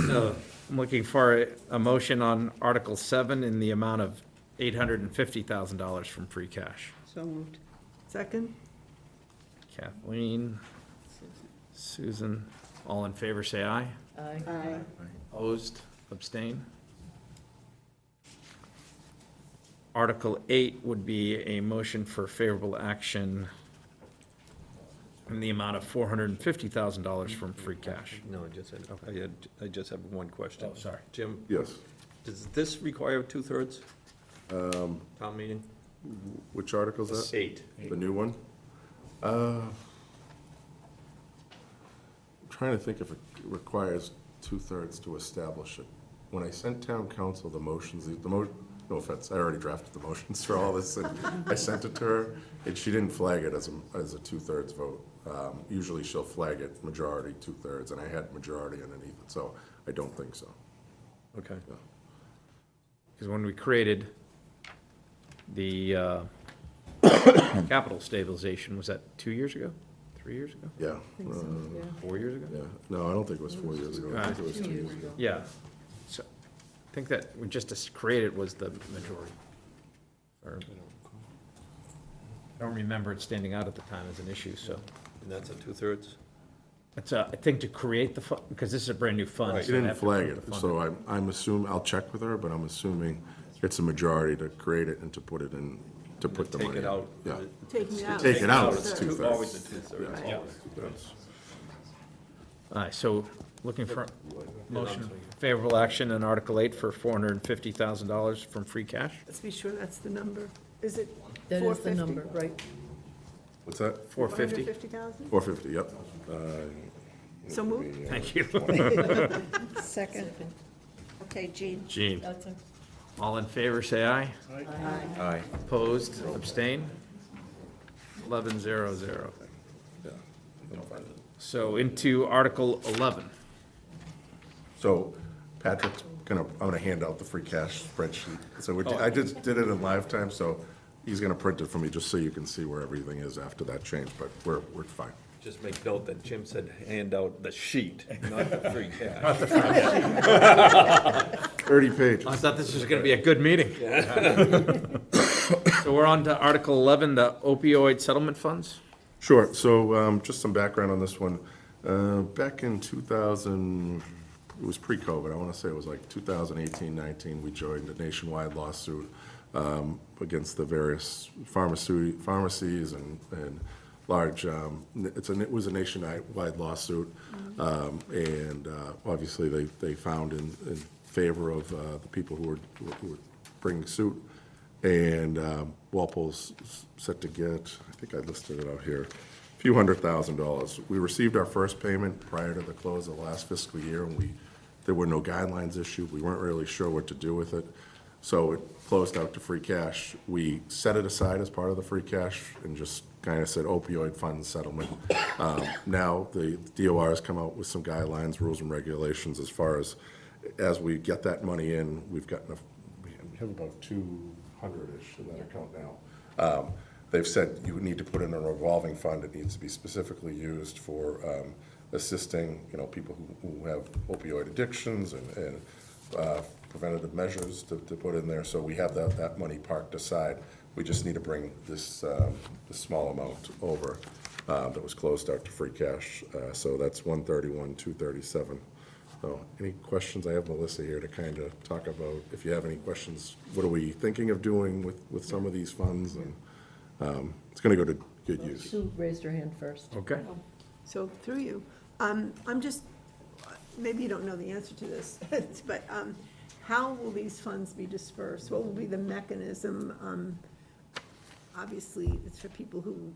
Speaker 1: so I'm looking for a motion on Article 7 in the amount of $850,000 from free cash.
Speaker 2: So moved.
Speaker 8: Second?
Speaker 1: Kathleen, Susan, all in favor, say aye.
Speaker 9: Aye.
Speaker 2: Aye.
Speaker 1: Opposed, abstain? Article 8 would be a motion for favorable action in the amount of $450,000 from free cash.
Speaker 5: No, I just have one question.
Speaker 1: Oh, sorry.
Speaker 5: Jim,
Speaker 3: Yes.
Speaker 5: does this require 2/3? Town meeting?
Speaker 3: Which article is that?
Speaker 5: 8.
Speaker 3: The new one? I'm trying to think if it requires 2/3 to establish it. when I sent town council the motions, no offense, I already drafted the motions for all this, and I sent it to her, and she didn't flag it as a 2/3 vote. Usually she'll flag it majority, 2/3, and I had majority underneath it, so I don't think so.
Speaker 5: Okay.
Speaker 3: Yeah.
Speaker 1: Because when we created the capital stabilization, was that 2 years ago? 3 years ago?
Speaker 3: Yeah.
Speaker 9: think so, yeah.
Speaker 1: 4 years ago?
Speaker 3: Yeah, no, I don't think it was 4 years ago, I think it was 2 years ago.
Speaker 1: Yeah. So, I think that when just to create it was the majority. Or- I don't remember it standing out at the time as an issue, so.
Speaker 5: And that's a 2/3?
Speaker 1: It's, I think to create the fund, because this is a brand-new fund.
Speaker 5: Right.
Speaker 3: She
Speaker 1: so they
Speaker 3: didn't
Speaker 1: have to
Speaker 3: flag
Speaker 1: approve
Speaker 3: it,
Speaker 1: the fund.
Speaker 3: so I'm assuming, I'll check with her, but I'm assuming it's a majority to create it and to put it in, to put the money
Speaker 5: Take
Speaker 3: in.
Speaker 5: it out.
Speaker 3: Yeah.
Speaker 8: Taking it out.
Speaker 3: Take it out,
Speaker 8: Two-thirds.
Speaker 3: it's 2/3.
Speaker 5: Always a 2/3.
Speaker 3: Yeah.
Speaker 1: All right, so looking for motion favorable action on Article 8 for $450,000 from free cash?
Speaker 8: Let's be sure that's the number. Is it
Speaker 9: That is the
Speaker 8: 450?
Speaker 9: number, right?
Speaker 3: What's that?
Speaker 1: 450?
Speaker 8: 450,000?
Speaker 3: 450, yep.
Speaker 8: So moved.
Speaker 1: Thank you.
Speaker 7: Second. Okay, Jean?
Speaker 1: Gene,
Speaker 9: That's a,
Speaker 1: all in favor, say aye.
Speaker 5: Aye.
Speaker 1: Opposed, abstain? 11-0-0.
Speaker 3: Yeah. I'm fine.
Speaker 1: So into Article 11.
Speaker 3: So Patrick's I'm gonna hand out the free cash spreadsheet. So I just did it in live time, so he's gonna print it for me, just so you can see where everything is after that change, but we're fine.
Speaker 5: Just make note that Jim said hand out the sheet, not the free cash.
Speaker 3: 30 pages.
Speaker 1: I thought this was going to be a good meeting. So we're on to Article 11, the opioid settlement funds.
Speaker 3: Sure, so just some background on this one. Back in 2000, it was pre-COVID, I want to say it was like 2018-19, we joined a nationwide lawsuit against the various pharmacies and large, it was a nationwide lawsuit. And obviously, they found in favor of the people who were bringing suit. And Walpole's set to get, I think I listed it out here, a few $100,000. We received our first payment prior to the close of the last fiscal year, and there were no guidelines issued. We weren't really sure what to do with it. So it closed out to free cash. We set it aside as part of the free cash and just kind of said opioid fund settlement. Now the DOR has come out with some guidelines, rules and regulations as far as we get that money in, we have about 200-ish in that account now. They've said you need to put in a revolving fund. It needs to be specifically used for assisting, people who have opioid addictions and preventative measures to put in there. So we have that money parked aside. We just need to bring this small amount over that was closed out to free cash. So that's 131, 237. So any questions? I have Melissa here to kind of talk about, if you have any questions, what are we thinking of doing with some of these funds? And it's going to go to good use.
Speaker 9: Sue raised her hand first.
Speaker 1: Okay.
Speaker 8: So through you, I'm just, maybe you don't know the answer to this, but how will these funds be dispersed? What will be the mechanism? Obviously, it's for people who,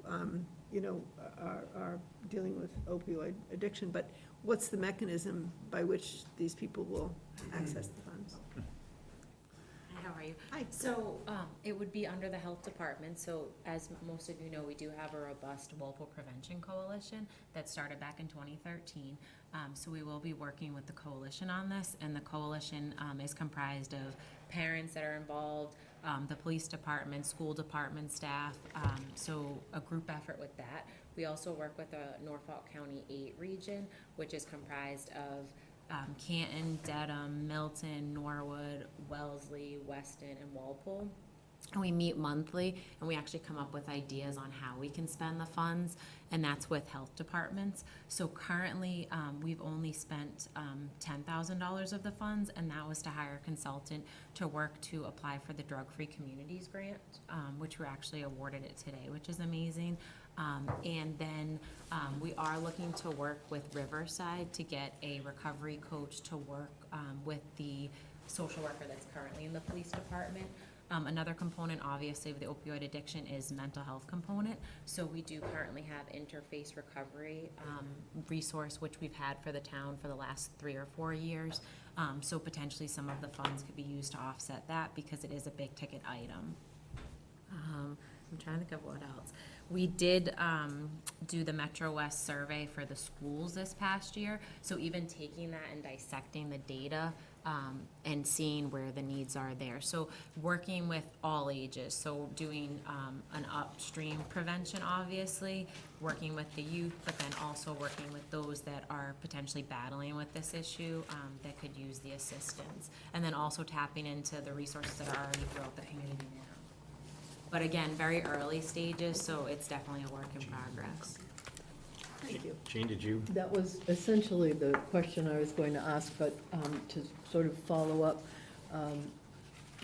Speaker 8: are dealing with opioid addiction, but what's the mechanism by which these people will access the funds?
Speaker 17: How are you?
Speaker 8: Hi.
Speaker 17: So, it would be under the health department, so as most of you know, we do have a robust Walpole Prevention Coalition that started back in 2013. So we will be working with the coalition on this, and the coalition is comprised of parents that are involved, the police department, school department staff, so a group effort with that. We also work with the Norfolk County 8 region, which is comprised of Canton, Dedham, Milton, Norwood, Wellesley, Weston, and Walpole. And we meet monthly, and we actually come up with ideas on how we can spend the funds, and that's with health departments. So currently, we've only spent $10,000 of the funds, and that was to hire a consultant to work to apply for the Drug-Free Communities Grant, which we're actually awarded it today, which is amazing. And then we are looking to work with Riverside to get a recovery coach to work with the social worker that's currently in the police department. Another component, obviously, of the opioid addiction is mental health component. So we do currently have interface recovery resource, which we've had for the town for the last 3 or 4 years. So potentially some of the funds could be used to offset that because it is a big ticket item. I'm trying to think of what else. We did do the Metro West survey for the schools this past year. So even taking that and dissecting the data and seeing where the needs are there. So working with all ages, so doing an upstream prevention, obviously, working with the youth, but then also working with those that are potentially battling with this issue that could use the assistance. And then also tapping into the resources that are already throughout the community now. But again, very early stages, so it's definitely a work in progress.
Speaker 2: Thank you.
Speaker 1: Jean, did you?
Speaker 9: That was essentially the question I was going to ask, but to sort of follow up,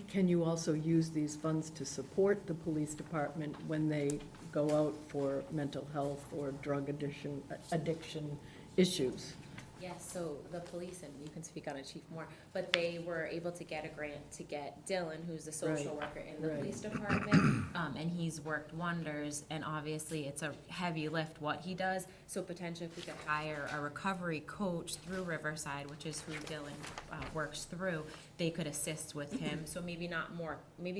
Speaker 9: can you also use these funds to support the police department when they go out for mental health or drug addiction issues?
Speaker 17: Yes, so the police, and you can speak on it, Chief, more, but they were able to get a grant to get Dylan, who's the social
Speaker 9: Right,
Speaker 17: worker in the
Speaker 9: right.
Speaker 17: police department, and he's worked wonders, and obviously it's a heavy lift what he does, so potentially if we could hire a recovery coach through Riverside, which is who Dylan works through, they could assist with him, so maybe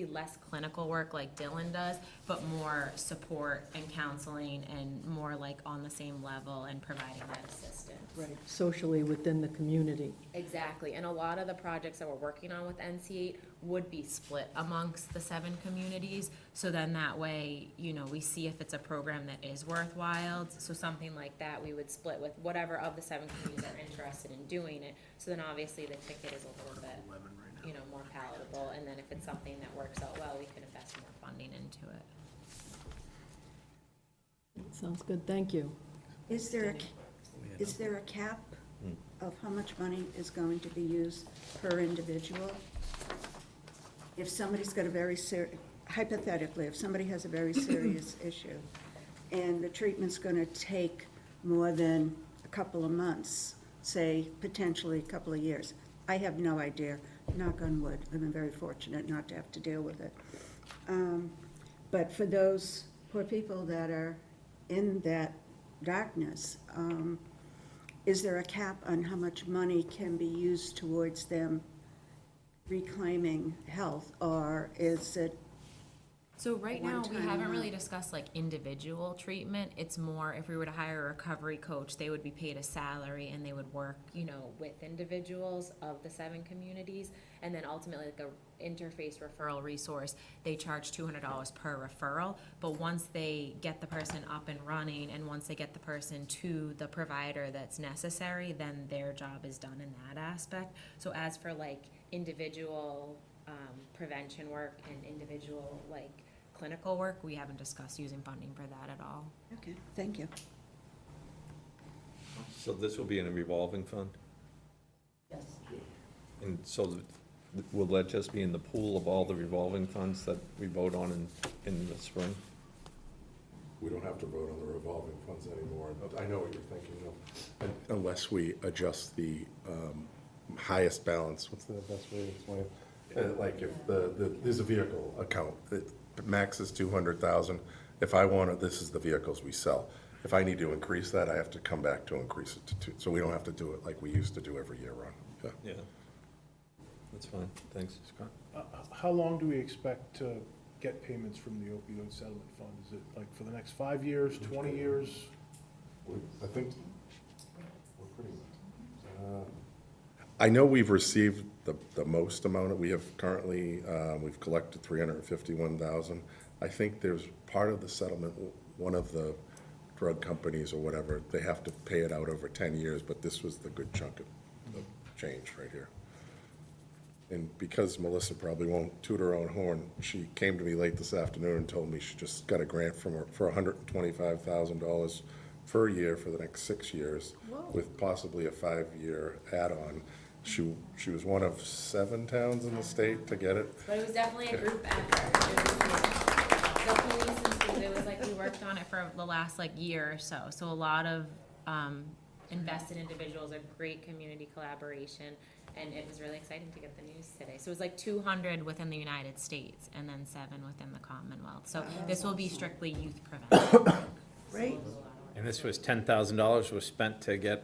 Speaker 17: less clinical work like Dylan does, but more support and counseling and more like on the same level and providing that assistance.
Speaker 9: Right, socially within the community.
Speaker 17: Exactly, and a lot of the projects that we're working on with NC8 would be split amongst the 7 communities, so then that way, we see if it's a program that is worthwhile, so something like that, we would split with whatever of the 7 communities are interested in doing it, so then obviously the ticket is a little bit, more palatable, and then if it's something that works out well, we could invest more funding into it.
Speaker 9: Sounds good, thank you.
Speaker 7: Is there a cap of how much money is going to be used per individual? If somebody's got a very hypothetically, if somebody has a very serious issue, and the treatment's gonna take more than a couple of months, say potentially a couple of years, I have no idea, knock on wood, I've been very fortunate not to have to deal with it. But for those poor people that are in that darkness, is there a cap on how much money can be used towards them reclaiming health, or is it?
Speaker 17: So right now, we
Speaker 7: One-time
Speaker 17: haven't
Speaker 7: amount.
Speaker 17: really discussed like individual treatment. It's more if we were to hire a recovery coach, they would be paid a salary and they would work, with individuals of the 7 communities. And then ultimately, like a interface referral resource, they charge $200 per referral. But once they get the person up and running and once they get the person to the provider that's necessary, then their job is done in that aspect. So as for like individual prevention work and individual clinical work, we haven't discussed using funding for that at all.
Speaker 7: Okay, thank you.
Speaker 5: So this will be in a revolving fund?
Speaker 9: Yes.
Speaker 5: And so will that just be in the pool of all the revolving funds that we vote on in the spring?
Speaker 3: We don't have to vote on the revolving funds anymore. I know what you're thinking of. Unless we adjust the highest balance. What's the best way to explain it? Like if there's a vehicle account, the max is 200,000. If I want it, this is the vehicles we sell. If I need to increase that, I have to come back to increase it to 2. So we don't have to do it like we used to do every year, Ron. Yeah.
Speaker 5: Yeah. That's fine, thanks, Scott.
Speaker 14: How long do we expect to get payments from the opioid settlement fund? Is it like for the next 5 years, 20 years?
Speaker 3: I think, I know we've received the most amount. We have currently, we've collected 351,000. I think there's part of the settlement, one of the drug companies or whatever, they have to pay it out over 10 years, but this was the good chunk of change right here. And because Melissa probably won't toot her own horn, she came to me late this afternoon and told me she just got a grant from her for $125,000 per year for the next 6 years, with possibly a 5-year add-on. She was one of 7 towns in the state to get it.
Speaker 17: But it was definitely a group effort. The police and schools, it was like we worked on it for the last year or so. So a lot of invested individuals, a great community collaboration. And it was really exciting to get the news today. So it was like 200 within the United States and then 7 within the Commonwealth. So this will be strictly youth prevention.
Speaker 2: Great.
Speaker 1: And this was $10,000 was spent to get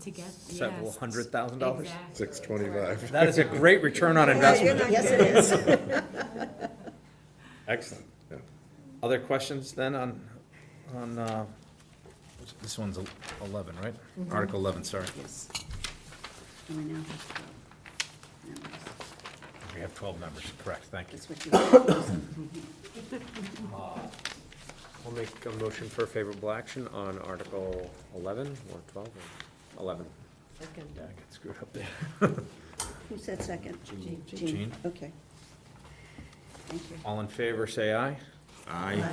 Speaker 17: To get,
Speaker 1: several
Speaker 17: yes.
Speaker 1: $100,000?
Speaker 17: Exactly.
Speaker 3: $625.
Speaker 1: That is a great return on investment.
Speaker 2: Yes, it is.
Speaker 1: Excellent.
Speaker 3: Yeah.
Speaker 1: Other questions then on, this one's 11, right? Article 11, sorry.
Speaker 2: Yes. And we now have 12 members.
Speaker 1: We have 12 members, correct, thank you.
Speaker 2: That's what you said.
Speaker 6: I'll make a motion for favorable action on Article 11 or 12 or 11.
Speaker 9: Second.
Speaker 1: Yeah, I got screwed up there.
Speaker 2: Who said second?
Speaker 1: Jean.
Speaker 2: Okay. Thank you.
Speaker 1: All in favor, say aye.
Speaker 2: Aye.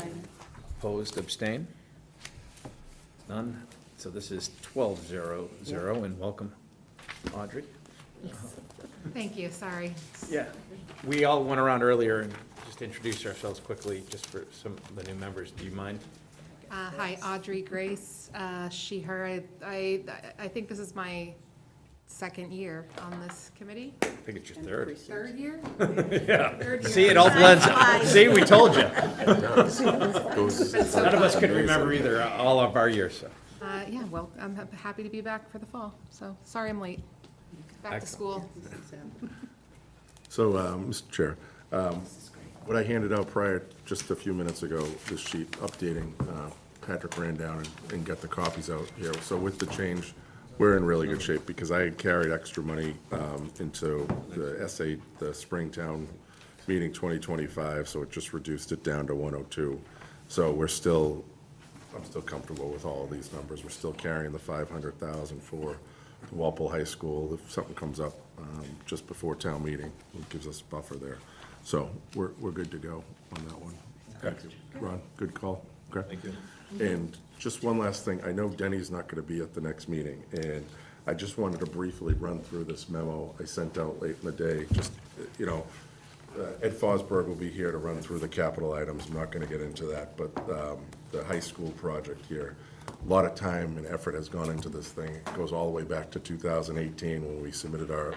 Speaker 1: Opposed, abstain? None? So this is 12-0-0, and welcome, Audrey.
Speaker 18: Thank you, sorry.
Speaker 1: Yeah. We all went around earlier and just introduced ourselves quickly, just for some of the new members. Do you mind?
Speaker 18: Hi, Audrey Grace, she, her. I think this is my second year on this committe.
Speaker 1: I think it's your third.
Speaker 18: Third year?
Speaker 1: Yeah.
Speaker 18: Third year.
Speaker 1: See, it all blends. See, we told you.
Speaker 18: It's been so
Speaker 1: None of us
Speaker 18: fun.
Speaker 1: could remember either, all of our years, so.
Speaker 18: Yeah, well, I'm happy to be back for the fall, so sorry I'm late. Back to school.
Speaker 3: So, Mr. Chair, what I handed out prior, just a few minutes ago, this sheet updating, Patrick ran down and got the copies out here. So with the change, we're in really good shape because I had carried extra money into the Springtown meeting 2025, so it just reduced it down to 102. So I'm still comfortable with all of these numbers. We're still carrying the 500,000 for the Walpole High School. If something comes up just before town meeting, it gives us a buffer there. So we're good to go on that one.
Speaker 1: Okay.
Speaker 3: Ron, good call. Okay.
Speaker 1: Thank you.
Speaker 3: And just one last thing, I know Denny's not gonna be at the next meeting, and I just wanted to briefly run through this memo I sent out late in the day, just, Ed Fosberg will be here to run through the capital items, I'm not gonna get into that, but, the high school project here, a lot of time and effort has gone into this thing, it goes all the way back to 2018 when we submitted our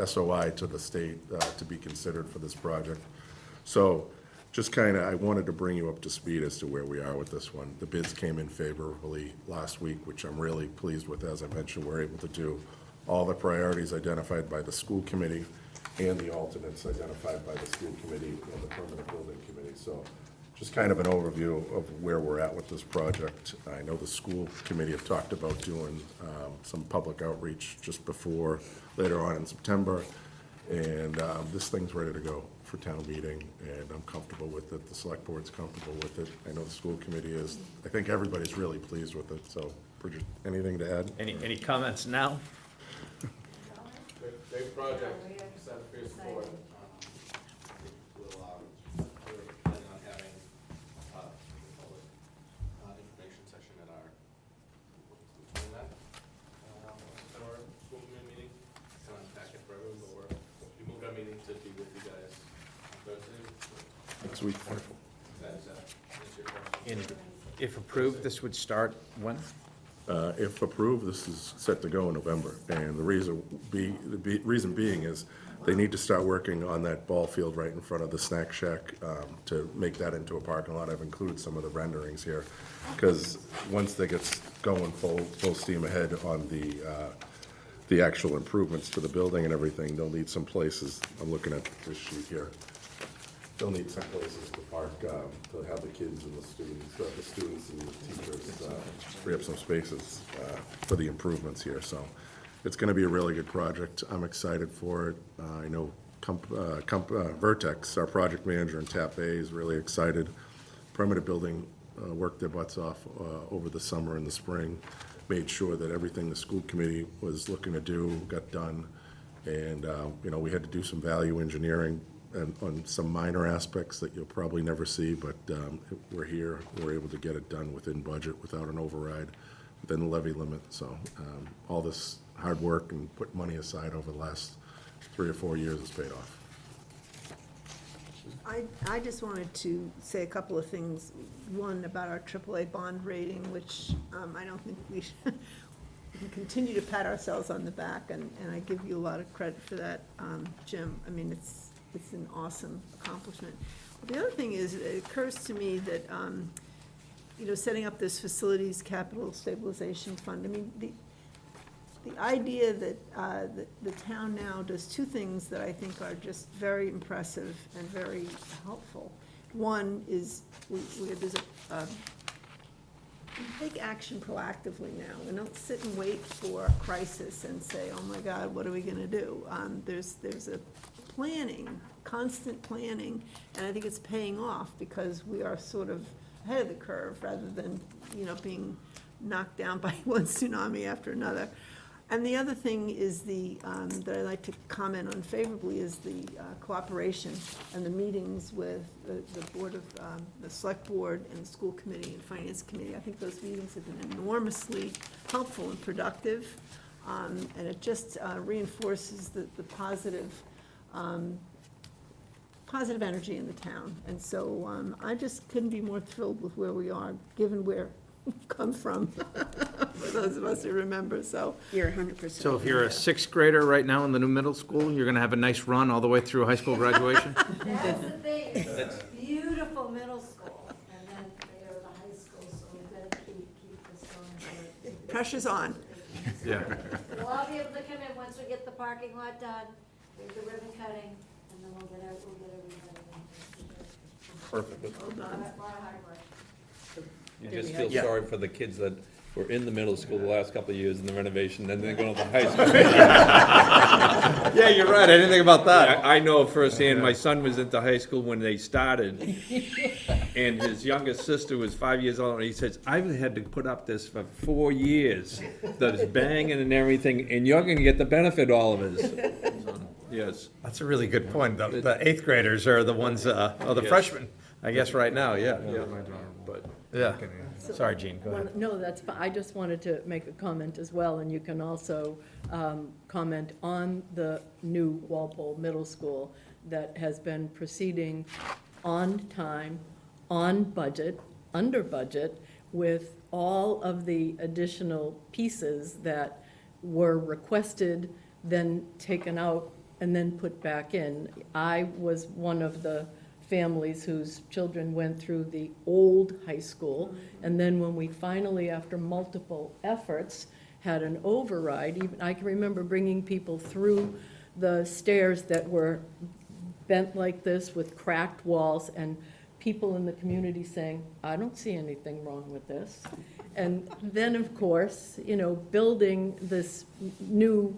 Speaker 3: SOI to the state, to be considered for this project. So, just I wanted to bring you up to speed as to where we are with this one. The bids came in favorably last week, which I'm really pleased with. As I mentioned, we're able to do all the priorities identified by the school committee and the alternates identified by the school committee and the permanent building committee. So just an overview of where we're at with this project. I know the school committee have talked about doing some public outreach just before, later on in September. And this thing's ready to go for town meeting, and I'm comfortable with it. The select board's comfortable with it. I know the school committee is. I think everybody's really pleased with it. So, Bridget, anything to add?
Speaker 1: Any comments now?
Speaker 3: Great project. Except for your support. We're planning on having information session at our school committee meeting. It's on packet for everyone, but we moved our meeting to be with you guys on Thursday. Next week. Wonderful. That's your question.
Speaker 1: And if approved, this would start when?
Speaker 3: If approved, this is set to go in November, and the reason being is they need to start working on that ball field right in front of the snack shack to make that into a parking lot. I've included some of the renderings here, because once they get going full steam ahead on the actual improvements to the building and everything, they'll need some places, I'm looking at this sheet here, they'll need some places to park, to have the kids and the students and the teachers free up some spaces for the improvements here. So it's going to be a really good project. I'm excited for it. I know Vertex, our project manager in TAP A, is really excited. Perimeter Building worked their butts off over the summer and the spring, made sure that everything the school committee was looking to do got done. And, we had to do some value engineering and on some minor aspects that you'll probably never see, but we're here, we're able to get it done within budget without an override, within the levy limit. So all this hard work and put money aside over the last 3 or 4 years has paid off.
Speaker 8: I just wanted to say a couple of things. One, about our AAA bond rating, which I don't think we should, we can continue to pat ourselves on the back, and I give you a lot of credit for that, Jim. I mean, it's an awesome accomplishment. The other thing is, it occurs to me that, you know, setting up this facilities capital stabilization fund, I mean, the idea that the town now does two things that I think are just very impressive and very helpful. One is, there's we take action proactively now. We don't sit and wait for a crisis and say, oh my God, what are we gonna do? There's a planning, constant planning, and I think it's paying off because we are sort of ahead of the curve rather than, you know, being knocked down by one tsunami after another. And the other thing is that I'd like to comment on favorably is the cooperation and the meetings with the board of, the select board and the school committee and finance committee. I think those meetings have been enormously helpful and productive. And it just reinforces the positive, positive energy in the town. And so I just couldn't be more thrilled with where we are, given where we've come from, for those of us who remember, so.
Speaker 2: You're 100%.
Speaker 1: So if you're a sixth grader right now in the new middle school, you're gonna have a nice run all the way through high school graduation?
Speaker 15: That's the thing, it's beautiful middle school, and then they go to the high school, so we've got to keep this going.
Speaker 8: Pressure's on.
Speaker 1: Yeah.
Speaker 15: We'll all be able to come in once we get the parking lot done, we have the ribbon cutting, and then we'll get everybody in.
Speaker 5: Perfect.
Speaker 15: A lot of hard work.
Speaker 5: You just feel sorry for the kids that were in the middle school the last couple of years in the renovation, then they're going to the high school.
Speaker 1: Yeah, you're right, I didn't think about that.
Speaker 5: I know firsthand, my son was into high school when they started, and his youngest sister was 5 years old, and he says, I've had to put up this for 4 years, that's banging and everything, and you're gonna get the benefit, all of us. Yes.
Speaker 1: That's a really good point. The eighth graders are the ones, or the
Speaker 5: Yes.
Speaker 1: freshmen, I guess, right now, yeah.
Speaker 5: But
Speaker 1: Yeah. Sorry, Jean, go ahead.
Speaker 9: No, that's fine. I just wanted to make a comment as well, and you can also comment on the new Walpole Middle School that has been proceeding on time, on budget, under budget, with all of the additional pieces that were requested, then taken out, and then put back in. I was one of the families whose children went through the old high school, and then when we finally, after multiple efforts, had an override, even, I can remember bringing people through the stairs that were bent like this with cracked walls, and people in the community saying, I don't see anything wrong with this. And then, of course, you know, building this new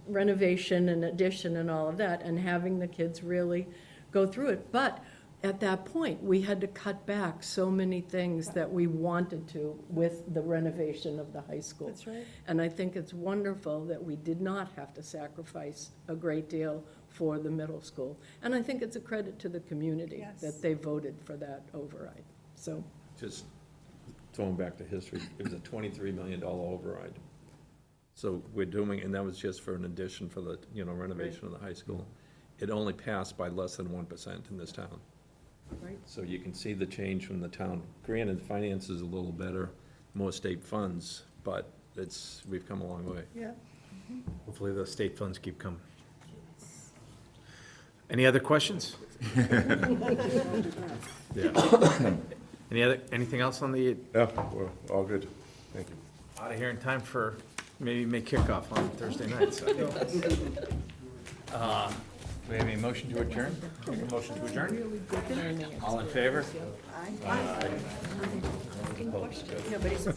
Speaker 9: renovation and addition and all of that, and having the kids really go through it. But at that point, we had to cut back so many things that we wanted to with the renovation of the high school.
Speaker 8: That's right.
Speaker 9: And I think it's wonderful that we did not have to sacrifice a great deal for the middle school. And I think it's a credit to the community
Speaker 8: Yes.
Speaker 9: that they voted for that override. So,
Speaker 5: just throwing back to history, it was a $23 million override. So we're doing, and that was just for an addition for the, you know, renovation of the high school. It only passed by less than 1% in this town.
Speaker 9: right?
Speaker 5: So you can see the change from the town. Granted, finance is a little better, more state funds, but we've come a long way.
Speaker 8: Yeah.
Speaker 1: Hopefully those state funds keep coming. Any other questions? Yeah. Anything else on the,
Speaker 3: Yeah, we're all good. Thank you.
Speaker 1: out of here in time for maybe make kickoff on Thursday night, so. We have a motion to adjourn? Make a motion to adjourn? All in favor?
Speaker 2: Nobody's